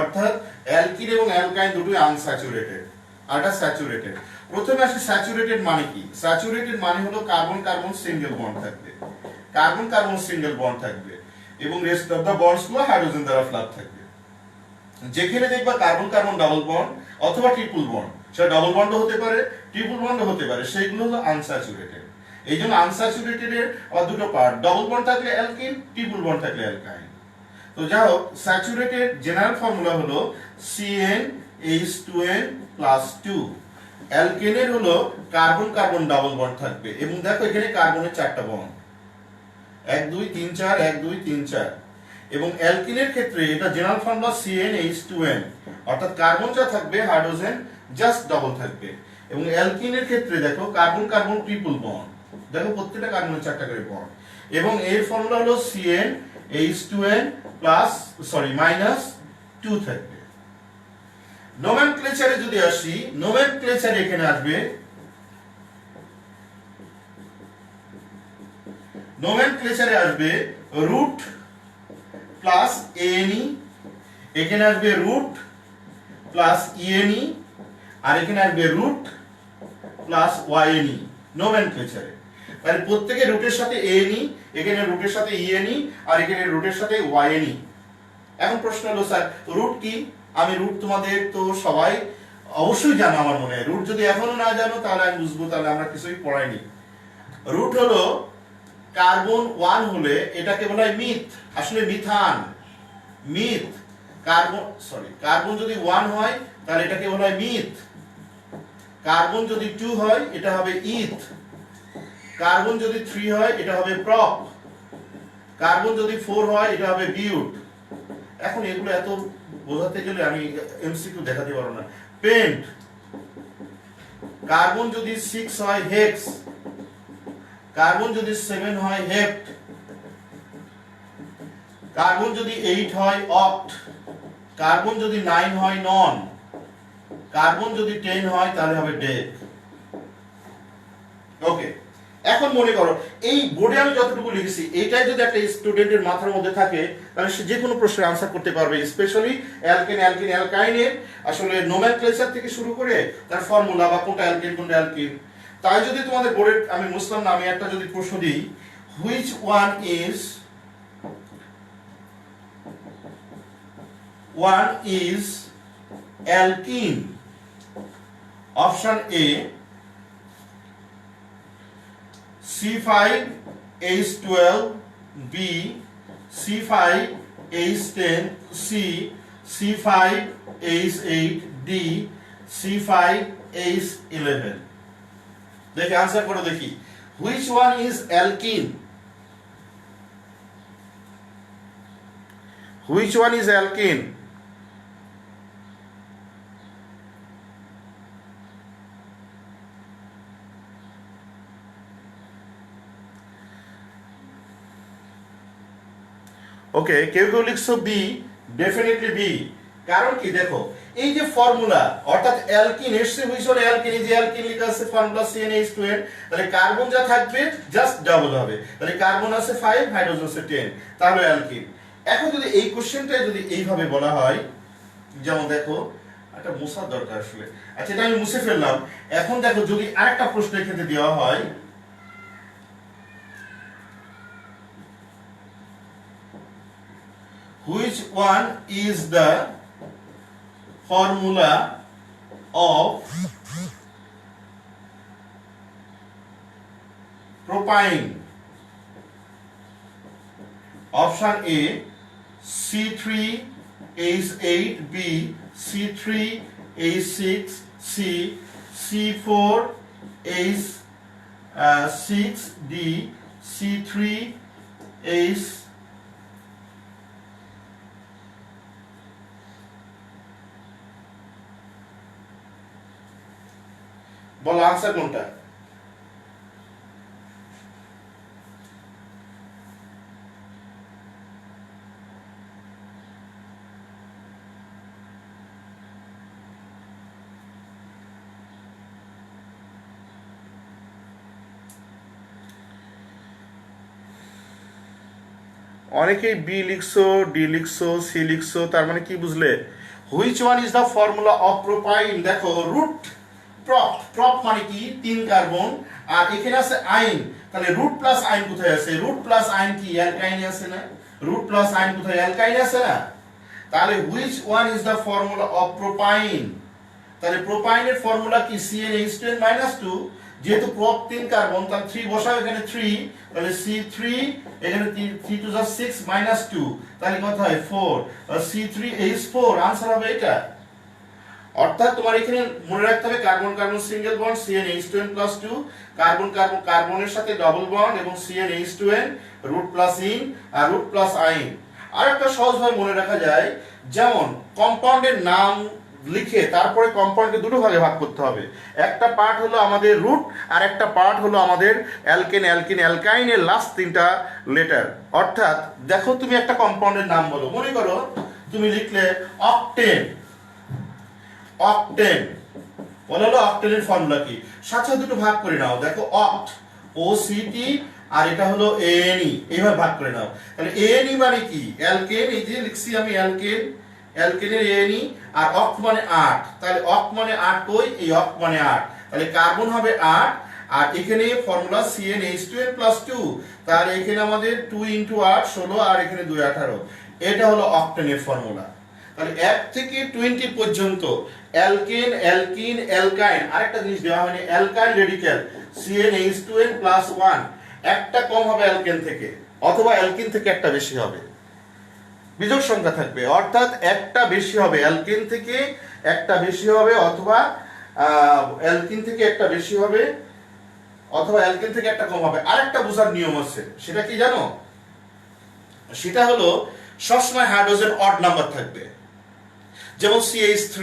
Speaker 1: অর্থাৎ অ্যালকিন এবং অ্যালকাইন দুটোই আনস্যাচুরেটেড, আর এটা স্যাচুরেটেড। প্রথমে আসি স্যাচুরেটেড মানে কি। স্যাচুরেটেড মানে হলো কার্বন কার্বন সিঙ্গেল বন্ড থাকবে, এবং রেস্ট অফ দ্য বন্ডস গুলো হাইড্রোজেন দ্বারা ফ্লাগ থাকবে। যেখানে দেখবা কার্বন কার্বন ডাবল বন্ড অথবা ট্রিপল বন্ড, সেটা ডাবল বন্ডও হতে পারে, ট্রিপল বন্ডও হতে পারে, সেইগুলো হলো আনস্যাচুরেটেড। এই জন্য আনস্যাচুরেটেড এর আবার দুটো পার্ট, ডাবল বন্ড থাকলে অ্যালকিন, ট্রিপল বন্ড থাকলে অ্যালকাইন। তো যাই হোক, স্যাচুরেটেড জেনারেল ফর্মুলা হলো CnH2n+2। অ্যালকেনের হলো কার্বন কার্বন ডাবল বন্ড থাকবে, এবং দেখো এখানে কার্বনের 4টা বন্ড, 1 2 3 4, 1 2 3 4। এবং অ্যালকিনের ক্ষেত্রে এটা জেনারেল ফর্মুলা CnH2n, অর্থাৎ কার্বন যা থাকবে হাইড্রোজেন জাস্ট ডাবল থাকবে। এবং অ্যালকিনের ক্ষেত্রে দেখো কার্বন কার্বন ট্রিপল বন্ড, দেখো প্রত্যেকটা কার্বনের 4টা করে বন্ড। এবং এর ফর্মুলা হলো CnH2n -2 থাকবে। নোমেনক্লেচারে যদি আসি, নোমেনক্লেচারে এখানে আসবে রুট প্লাস ANE, এখানে আসবে রুট প্লাস ENE, আর এখানে আসবে রুট প্লাস YNE নোমেনক্লেচারে। মানে প্রত্যেকে রুটের সাথে ANE, এখানে রুটের সাথে ENE, আর এখানে রুটের সাথে YNE। এখন প্রশ্ন হলো স্যার রুট কি? আমি রুট তোমাদের তো সবাই অবশ্যই জানো আমার মনে হয়। রুট যদি এখনো না জানো তাহলে আমি বুঝবো, তাহলে আমরা কিছুই পড়াইনি। রুট হলো কার্বন 1 হলে এটাকে বলা হয় মিথ, আসলে মিথান। মিথ কার্বন যদি 1 হয় তাহলে এটাকে বলা হয় মিথ। কার্বন যদি 2 হয় এটা হবে ইথ। কার্বন যদি 3 হয় এটা হবে প্রপ। কার্বন যদি 4 হয় এটা হবে বিউট। এখন এগুলো এত বোঝাতে গেলে আমি এমসিকিউ দেখাতে পারবো না। পেন্ট। কার্বন যদি 6 হয় হেক্স। কার্বন যদি 7 হয় হেপ্ট। কার্বন যদি 8 হয় অক্ট। কার্বন যদি 9 হয় নন। কার্বন যদি 10 হয় তাহলে হবে ডেক। ওকে, এখন মনে করো এই বোর্ডে আমি যতটুকু লিখেছি এটাই যদি একটা স্টুডেন্টের মাথার মধ্যে থাকে তাহলে সে যে কোনো প্রশ্নের আনসার করতে পারবে। স্পেশালি অ্যালকাইনের আসলে নোমেনক্লেচার থেকে শুরু করে তার ফর্মুলা বা কোনটা অ্যালকেন কোনটা অ্যালকিন। তাই যদি তোমাদের বোর্ডে আমি মুসলাম না, আমি একটা যদি প্রশ্ন দিই, which one is alkyne? Option A C5H12, B C5H10, C C5H8, D C5H11। দেখি আনসার করো দেখি, which one is alkene? Which one is alkene? Okay, কেউ কেউ লিখছো বি, ডেফিনেটলি বি। কারণ কি দেখো এই যে ফর্মুলা, অর্থাৎ অ্যালকিন এসছে হুইচ ওয়ান অ্যালকিন, এই যে অ্যালকিন লেখা আছে ফর্মুলা CnH2n, তাহলে কার্বন যা থাকবে জাস্ট ডাবল হবে। তাহলে কার্বন আছে 5, হাইড্রোজেন আছে 10, তাহলে অ্যালকিন। এখন যদি এই কোশ্চেনটা যদি এইভাবে বলা হয়, যেমন দেখো একটা মুছার দরকার আসলে, আচ্ছা এটা আমি মুছে ফেললাম। এখন দেখো যদি আরেকটা প্রশ্ন এখানে দেওয়া হয়, which one is the formula of propyne? Option A C3H8, B C3H6, C C4H6, D C3H। বলো আনসার কোনটা? অনেকেই বি লিখছো, ডি লিখছো, সি লিখছো, তার মানে কি বুঝলে? Which one is the formula of propyne? দেখো রুট প্রপ মানে কি 3 কার্বন, আর এখানে আছে আইন, তাহলে রুট প্লাস আইন কোথায় আছে? রুট প্লাস আইন কি অ্যালকাইনে আছে না? রুট প্লাস আইন কোথায়? অ্যালকাইনে আছে না? তাহলে which one is the formula of propyne? তাহলে প্রোপাইনের ফর্মুলা কি CnH2n -2, যেহেতু প্রপ 3 কার্বন তার 3 বসাও এখানে 3, তাহলে C3 এখানে 3 টু 6 -2, তাহলে কত হয় 4, C3H4 আনসার হবে এটা। অর্থাৎ তোমার এখানে মনে রাখতে হবে carbon carbon single bond CnH2n +2, carbon carbon কার্বনের সাথে ডবল বন্ড এবং CnH2n রুট প্লাস ইন আর রুট প্লাস আইন। আর একটা সহজভাবে মনে রাখা যায়, যেমন কম্পাউন্ডের নাম লিখে তারপরে কম্পাউন্ডকে দুটো ভাগে ভাগ করতে হবে। একটা পার্ট হলো আমাদের রুট, আর একটা পার্ট হলো আমাদের অ্যালকেন, অ্যালকিন, অ্যালকাইনের লাস্ট তিনটা লেটার। অর্থাৎ দেখো তুমি একটা কম্পাউন্ডের নাম বলো, মনে করো তুমি লিখলে অকটেন, অকটেন বলো, হলো অকটেনের ফর্মুলা কি, সাথে দুটো ভাগ করে নাও, দেখো অক্ট, ও সি টি, আর এটা হলো এএনই, এইভাবে ভাগ করে নাও। তাহলে এএনই মানে কি, অ্যালকেন, এই যে লিখছি আমি অ্যালকেন, অ্যালকেনের এএনই, আর অক্ট মানে 8, তাহলে অক্ট মানে 8 কই, এই অক্ট মানে 8, তাহলে কার্বন হবে 8, আর এখানে ফর্মুলা CnH2n+2, তাহলে এখানে আমাদের 2 × 8 16, আর এখানে 2 18, এটা হলো অক্টেনের ফর্মুলা। তাহলে 1 থেকে 20 পর্যন্ত অ্যালকেন, অ্যালকিন, অ্যালকাইন, আরেকটা জিনিস দেওয়া হয়নি, অ্যালকাইল রেডিক্যাল CnH2n+1, একটা কম হবে অ্যালকেন থেকে, অথবা অ্যালকিন থেকে একটা বেশি হবে, বিজোড় সংখ্যা থাকবে, অর্থাৎ একটা বেশি হবে অ্যালকেন থেকে, একটা বেশি হবে, অথবা অ্যালকিন থেকে একটা বেশি হবে, অথবা অ্যালকেন থেকে একটা কম হবে। আরেকটা বোঝার নিয়ম আছে, সেটা কি জানো, সেটা হলো সবসময় হাইড্রোজেন অড নাম্বার থাকবে, যেমন CH3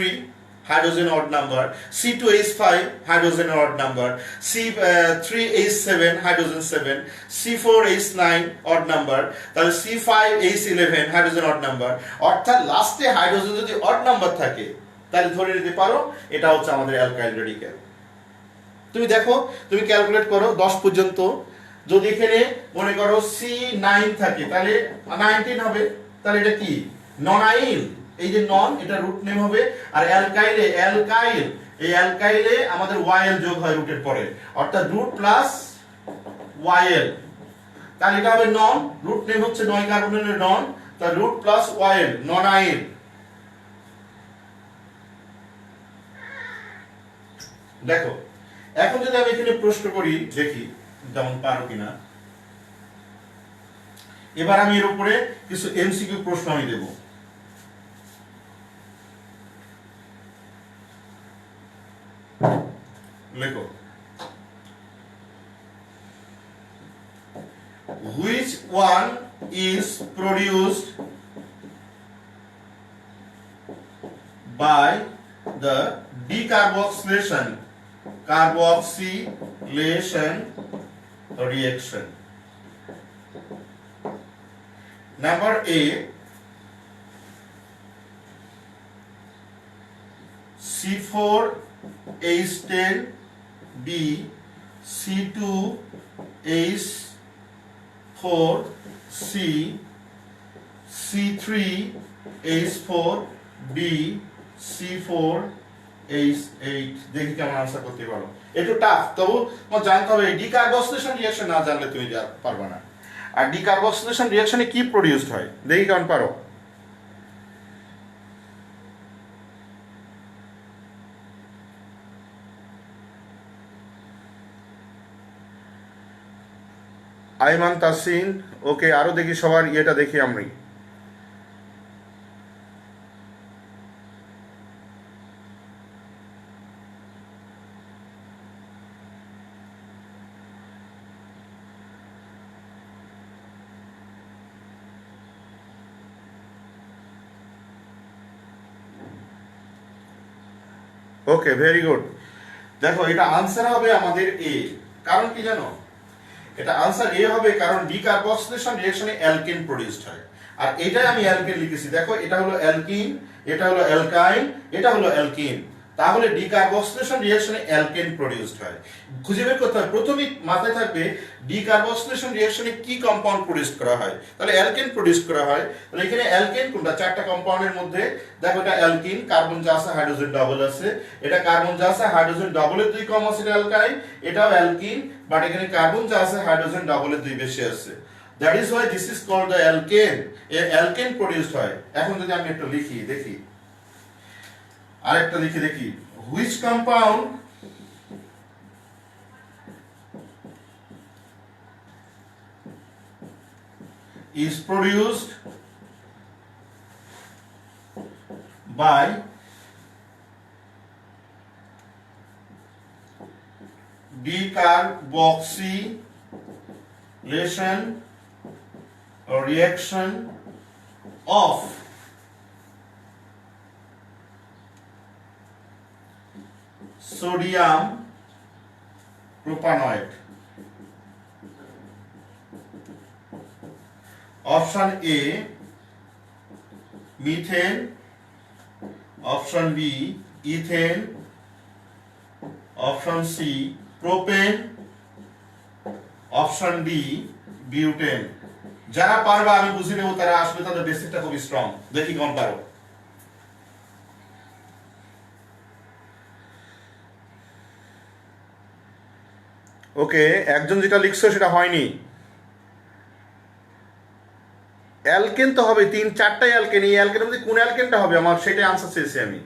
Speaker 1: hydrogen odd number, C2H5 hydrogen odd number, C3H7 hydrogen 7, C4H9 odd number, তাহলে C5H11 হাইড্রোজেন অড নাম্বার। অর্থাৎ লাস্টে হাইড্রোজেন যদি অড নাম্বার থাকে তাহলে ধরে নিতে পারো এটা হচ্ছে আমাদের অ্যালকাইল রেডিক্যাল। তুমি দেখো, তুমি ক্যালকুলেট করো 10 পর্যন্ত, যদি এখানে মনে করো C9 থাকে তাহলে 19 হবে, তাহলে এটা কি ননাইল, এই যে নন এটা রুট নেম হবে, আর অ্যালকাইলে অ্যালকাইল, এই অ্যালকাইলে আমাদের ওয়াইএল যোগ হয় রুটের পরে, অর্থাৎ রুট প্লাস ওয়াইএল, তাহলে এটা হবে নন, রুট নেম হচ্ছে 9 কার্বনের নন, তাহলে রুট প্লাস ওয়াইএল, ননাইল। দেখো এখন যদি আমি এখানে প্রশ্ন করি, দেখি যেমন পারো কিনা। এবার আমি এর উপরে কিছু এমসিকিউ প্রশ্ন আমি দেব। লেখো, which one is produced by the decarboxylation reaction? Number A, C4H10, B, C2H4, C, C3H4, D, C4H8। দেখি কেমন আনসার করতে পারো, একটু টাফ, তবু তোমার জানতে হবে ডিকার্বক্সিলেশন রিঅ্যাকশন না জানলে তুমি পারবে না। আর ডিকার্বক্সিলেশন রিঅ্যাকশনে কি প্রডিউসড হয়, দেখি কেমন পারো। আইমান তাসিন, ওকে, আরো দেখি সবার ইয়েটা দেখি আমি। ওকে, ভেরি গুড। দেখো এটা আনসার হবে আমাদের এ, কারণ কি জানো, এটা আনসার এ হবে কারণ ডিকার্বক্সিলেশন রিঅ্যাকশনে অ্যালকেন প্রডিউসড হয়, আর এটাই আমি অ্যালকেন লিখেছি। দেখো এটা হলো অ্যালকিন, এটা হলো অ্যালকাইন, এটা হলো অ্যালকিন, তাহলে ডিকার্বক্সিলেশন রিঅ্যাকশনে অ্যালকেন প্রডিউসড হয়। খুঁজে বের করতে হবে, প্রথমেই মাথায় থাকবে ডিকার্বক্সিলেশন রিঅ্যাকশনে কি কম্পাউন্ড প্রডিউস করা হয়, তাহলে অ্যালকেন প্রডিউস করা হয়। তাহলে এখানে অ্যালকেন কোনটা, চারটা কম্পাউন্ডের মধ্যে দেখো এটা অ্যালকিন, কার্বন যা আছে হাইড্রোজেন ডাবল আছে, এটা কার্বন যা আছে হাইড্রোজেন ডাবলের 2 কম আছে, এটা অ্যালকাইন, এটাও অ্যালকিন, বাট এখানে কার্বন যা আছে হাইড্রোজেন ডাবলের 2 বেশি আছে, that is why this is called the alkane. এই অ্যালকেন প্রডিউসড হয়। এখন যদি আমি একটু লিখি, দেখি আরেকটা লিখে দেখি, which compound is produced by decarboxylation reaction of sodium propanoate. Option A methane, option B ethane, option C propane, option D butane. যারা পারবা আমি বুঝে নেব তারা আসলে তাদের বেসিকটা খুব স্ট্রং। দেখি কেমন পারো। ওকে, একজন যেটা লিখছো সেটা হয়নি। অ্যালকেন তো হবে, 3-4টাই অ্যালকেন। এই অ্যালকেনের মধ্যে কোন অ্যালকেনটা হবে আমার সেটাই আনসার চেয়েছি আমি।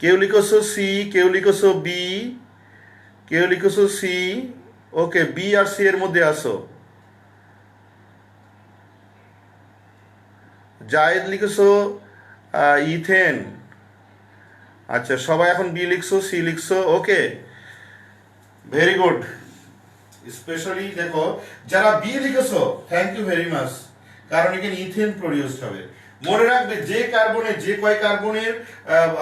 Speaker 1: কেউ লিখছো সি, কেউ লিখছো বি, কেউ লিখছো সি। ওকে, বি আর সি এর মধ্যে আসো। জায়েদ লিখছো ইথেন। আচ্ছা, সবাই এখন বি লিখছো, সি লিখছো। ওকে, ভেরি গুড। স্পেশালি দেখো যারা বি লিখেছো, থ্যাংক ইউ ভেরি মাচ, কারণ এখানে ইথেন প্রডিউসড হবে। মনে রাখবে যে কার্বনে যে কয় কার্বনের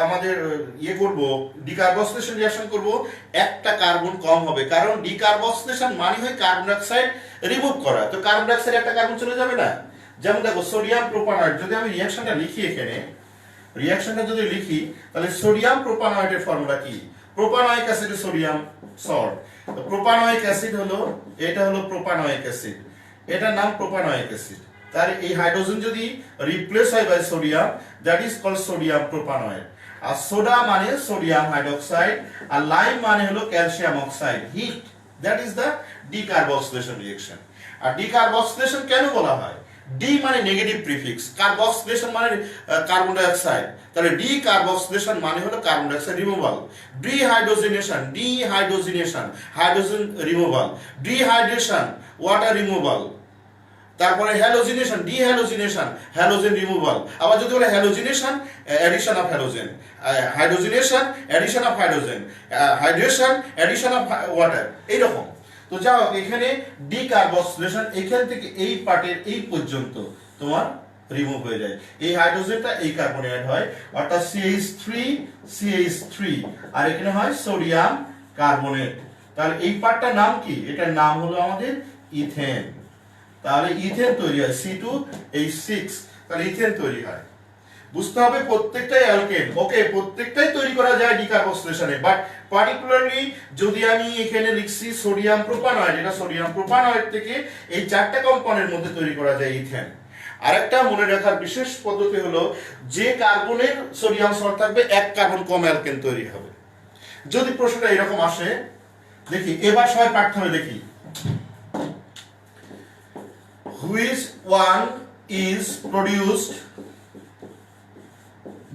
Speaker 1: আমাদের ইয়ে করব, ডিকার্বক্সিলেশন রিঅ্যাকশন করব, একটা কার্বন কম হবে, কারণ ডিকার্বক্সিলেশন মানে হয় কার্বন ডাইঅক্সাইড রিমুভ করা। তো কার্বন ডাইঅক্সাইড একটা কার্বন চলে যাবে না। যেমন দেখো সোডিয়াম প্রোপানয়েড, যদি আমি রিঅ্যাকশনটা লিখি এখানে, রিঅ্যাকশনটা যদি লিখি তাহলে সোডিয়াম প্রোপানয়েডের ফর্মুলা কি? প্রোপানয়িক অ্যাসিডে সোডিয়াম সল্ট। তো প্রোপানয়িক অ্যাসিড হলো, এটা হলো প্রোপানয়িক অ্যাসিড, এটার নাম প্রোপানয়িক অ্যাসিড। তার এই হাইড্রোজেন যদি রিপ্লেস হয় by sodium, that is called sodium propanoate. আর সোডা মানে সোডিয়াম হাইড্রোক্সাইড, আর লাইম মানে হলো calcium oxide. Heat, that is the decarboxylation reaction. আর ডিকার্বক্সিলেশন কেন বলা হয়? ডি মানে নেগেটিভ প্রিফিক্স, কার্বক্সিলেশন মানে কার্বন ডাইঅক্সাইড, তাহলে ডিকার্বক্সিলেশন মানে হলো carbon dioxide removal. Dehydrogenation, dehydrogenation hydrogen removal, dehydration water removal. তারপরে হ্যালোজিনেশন, ডিহ্যালোজিনেশন হ্যালোজেন রিমুভাল। আবার যদি বলে halogenation addition of halogen, hydrogenation addition of hydrogen, hydration addition of water, এইরকম। তো যাও এখানে ডিকার্বক্সিলেশন এখান থেকে এই পার্টের এই পর্যন্ত তোমার রিমুভ হয়ে যায়। এই হাইড্রোজেনটা এই কার্বনে অ্যাড হয়, অর্থাৎ CH3 CH3, আর এখানে হয় সোডিয়াম কার্বনেট। তাহলে এই পার্টটার নাম কি? এটার নাম হলো আমাদের ইথেন। তাহলে ইথেন তৈরি হয় C2H6, তাহলে ইথেন তৈরি হয়। বুঝতে হবে প্রত্যেকটাই অ্যালকেন। ওকে, প্রত্যেকটাই তৈরি করা যায় ডিকার্বক্সিলেশনে, বাট পার্টিকুলারলি যদি আমি এখানে লিখছি সোডিয়াম প্রোপানয়েড, এটা সোডিয়াম প্রোপানয়েড থেকে এই 4টা কম্পাউন্ডের মধ্যে তৈরি করা যায় ইথেন। আরেকটা মনে রাখার বিশেষ পদ্ধতি হলো, যে কার্বনের সোডিয়াম সল্ট থাকবে এক কার্বন কম অ্যালকেন তৈরি হবে। যদি প্রশ্নটা এরকম আসে, দেখি এবার সবাই পাঠতে হবে। দেখি which one is produced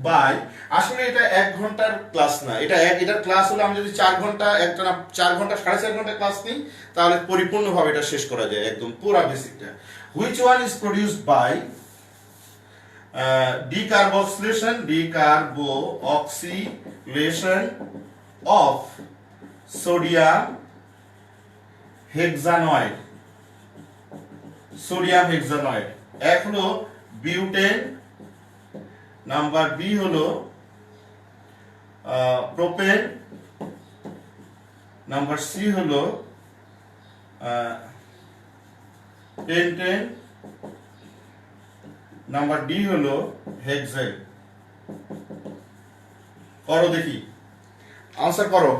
Speaker 1: by, আসলে এটা 1 ঘন্টার ক্লাস না, এটার ক্লাস হলো আমি যদি 4 ঘন্টা, একটা না 4 ঘন্টা 4.5 ঘন্টা ক্লাস নিই তাহলে পরিপূর্ণভাবে এটা শেষ করা যায়, একদম পুরো বেসিকটা। Which one is produced by decarboxylation of sodium hexanoate. Sodium hexanoate, এক হলো বিউটেন, নাম্বার বি হলো প্রোপেন, নাম্বার সি হলো পেন্টেন, নাম্বার ডি হলো হেক্সেন। করো দেখি, আনসার করো।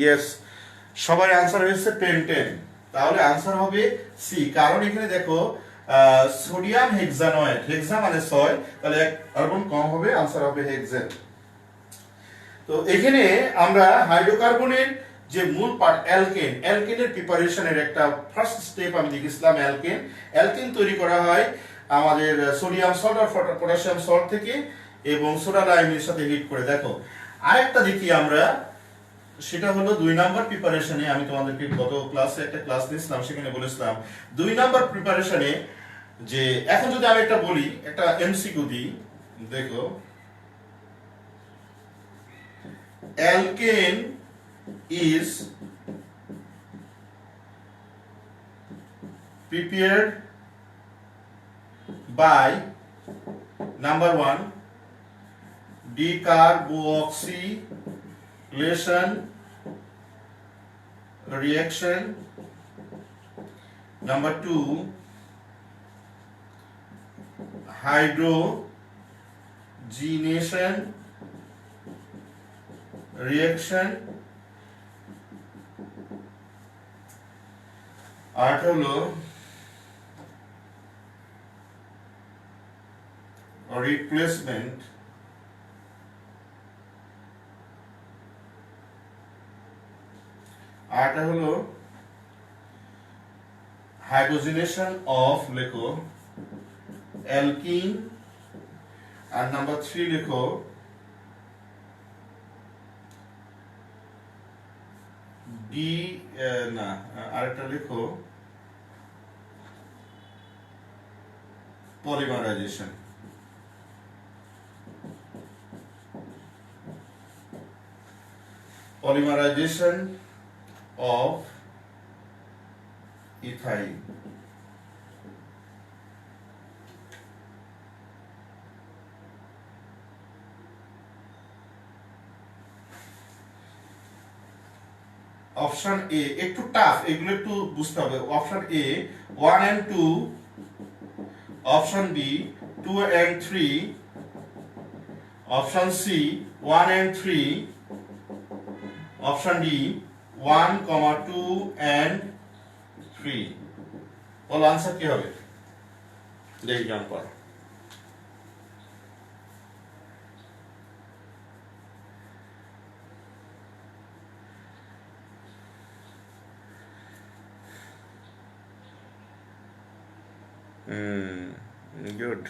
Speaker 1: ইয়েস, সবাই আনসার হয়েছে পেন্টেন। তাহলে আনসার হবে সি, কারণ এখানে দেখো সোডিয়াম হেক্সানয়েড, হেক্সা মানে 6, তাহলে এক কার্বন কম হবে, আনসার হবে হেক্সেন। তো এখানে আমরা হাইড্রোকার্বনের যে মূল পার্ট অ্যালকেন, অ্যালকেনের প্রিপারেশনের একটা ফার্স্ট স্টেপ আমি দেখেছিলাম। অ্যালকেন, অ্যালকেন তৈরি করা হয় আমাদের সোডিয়াম সল্ট আর পটাশিয়াম সল্ট থেকে এবং সোডা লাইমের সাথে হিট করে। দেখো আরেকটা দেখি আমরা, সেটা হলো 2 নাম্বার প্রিপারেশনে। আমি তোমাদেরকে গত ক্লাসে একটা ক্লাস নিয়েছিলাম, সেখানে বলেছিলাম 2 নাম্বার প্রিপারেশনে যে এখন যদি আমি একটা বলি, একটা এমসিকিউ দিই, দেখো alkane is prepared by number 1 decarboxylation reaction, number 2 hydrogenation reaction, আর হলো রিপ্লেসমেন্ট, আরটা হলো হাইড্রোজেনেশন অফ লেখো অ্যালকিন, আর নাম্বার 3 লেখো ডি না আরেকটা লেখো polymerisation. Polymerisation of ethyl. Option A একটু টাফ, এগুলো একটু বুঝতে হবে। Option A 1 and 2, option B 2 and 3, option C 1 and 3, option D 1, 2 and 3। বল আনসার কি হবে? দেখি জান পর। Good.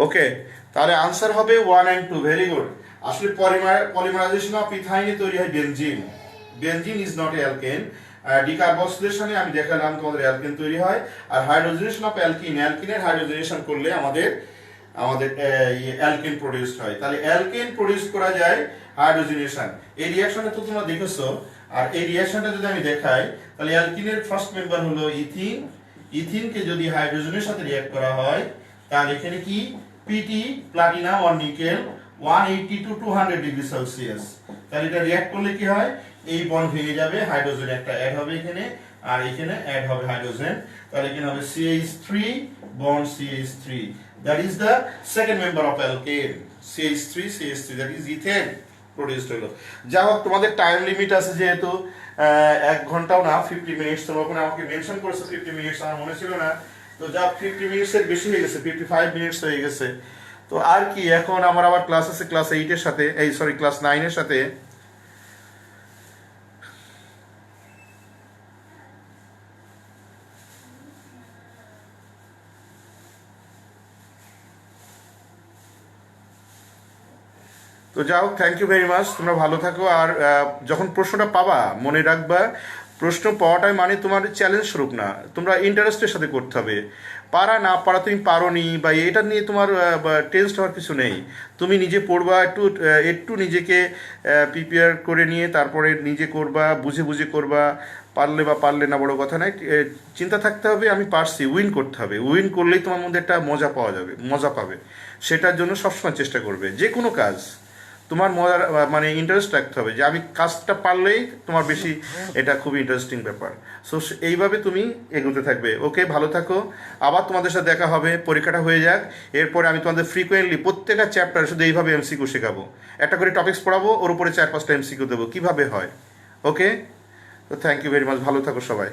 Speaker 1: ওকে, তাহলে আনসার হবে 1 and 2। Very good. আসলে পলিমারাইজেশন অফ ইথাইনে তৈরি হয় benzene. Benzene is not alkane. ডিকার্বক্সিলেশনে আমি দেখালাম তোমাদের অ্যালকেন তৈরি হয়। আর হাইড্রোজেনেশন অফ অ্যালকিন, অ্যালকিনের হাইড্রোজেনেশন করলে আমাদের অ্যালকেন প্রডিউস হয়। তাহলে অ্যালকেন প্রডিউস করা যায় হাইড্রোজেনেশন। এই রিঅ্যাকশনটা তো তোমরা দেখেছো। আর এই রিঅ্যাকশনটা যদি আমি দেখাই, তাহলে অ্যালকিনের ফার্স্ট মেম্বার হলো ইথিন। ইথিনকে যদি হাইড্রোজেনের সাথে রিঅ্যাক্ট করা হয়, তাহলে এখানে কি PT platinum or nickel 180 to 200 degree Celsius. তাহলে এটা রিঅ্যাক্ট করলে কি হয়, এই বন্ড ভেঙে যাবে, হাইড্রোজেন একটা অ্যাড হবে এখানে, আর এখানে অ্যাড হবে হাইড্রোজেন। তাহলে এখানে হবে CH3 bond CH3, that is the second member of alkane। CH3 that is ethane produced হলো। যা হোক, তোমাদের টাইম লিমিট আছে যেহেতু 1 ঘন্টাও না, 50 মিনিটস। তোমরা ওখানে আমাকে মেনশন করেছো 50 মিনিটস, আমার মনে ছিল না। তো যা 50 মিনিটসের বেশি হয়ে গেছে, 55 মিনিটস হয়ে গেছে। তো আর কি, এখন আমার আবার ক্লাস আছে ক্লাস 8 এর সাথে, ক্লাস 9 এর সাথে। তো যাই হোক, থ্যাংক ইউ ভেরি মাচ। তোমরা ভালো থাকো। আর যখন প্রশ্নটা পাবা, মনে রাখবা প্রশ্ন পাওয়াটাই মানে তোমার চ্যালেঞ্জ স্বরূপ না, তোমরা ইন্টারেস্টের সাথে করতে হবে। পারা না পারা তুমি পারো নি বা এটা নিয়ে তোমার টেস্ট হওয়ার কিছু নেই। তুমি নিজে পড়বা, একটু নিজেকে প্রিপেয়ার করে নিয়ে তারপরে নিজে করবা, বুঝে বুঝে করবা। পারলে বা পারলে না বড় কথা নয়, চিন্তা থাকতে হবে আমি পারছি, উইন করতে হবে। উইন করলেই তোমার মধ্যে একটা মজা পাবে। সেটার জন্য সবসময় চেষ্টা করবে। যে কোনো কাজ তোমার মজার মানে ইন্টারেস্ট রাখতে হবে, যে আমি কাজটা পারলেই তোমার বেশি এটা খুব ইন্টারেস্টিং ব্যাপার। সো এইভাবে তুমি এগোতে থাকবে। ওকে, ভালো থাকো। আবার তোমাদের সাথে দেখা হবে, পরীক্ষাটা হয়ে যাক। এরপরে আমি তোমাদের ফ্রিকোয়েন্টলি প্রত্যেকটা চ্যাপ্টার শুধু এইভাবে এমসিকিউ শেখাবো। একটা করে টপিক্স পড়াবো, ওর উপরে 4-5টা এমসিকিউ দেবো, কীভাবে হয়। ওকে, তো থ্যাংক ইউ ভেরি মাচ, ভালো থাকো সবাই।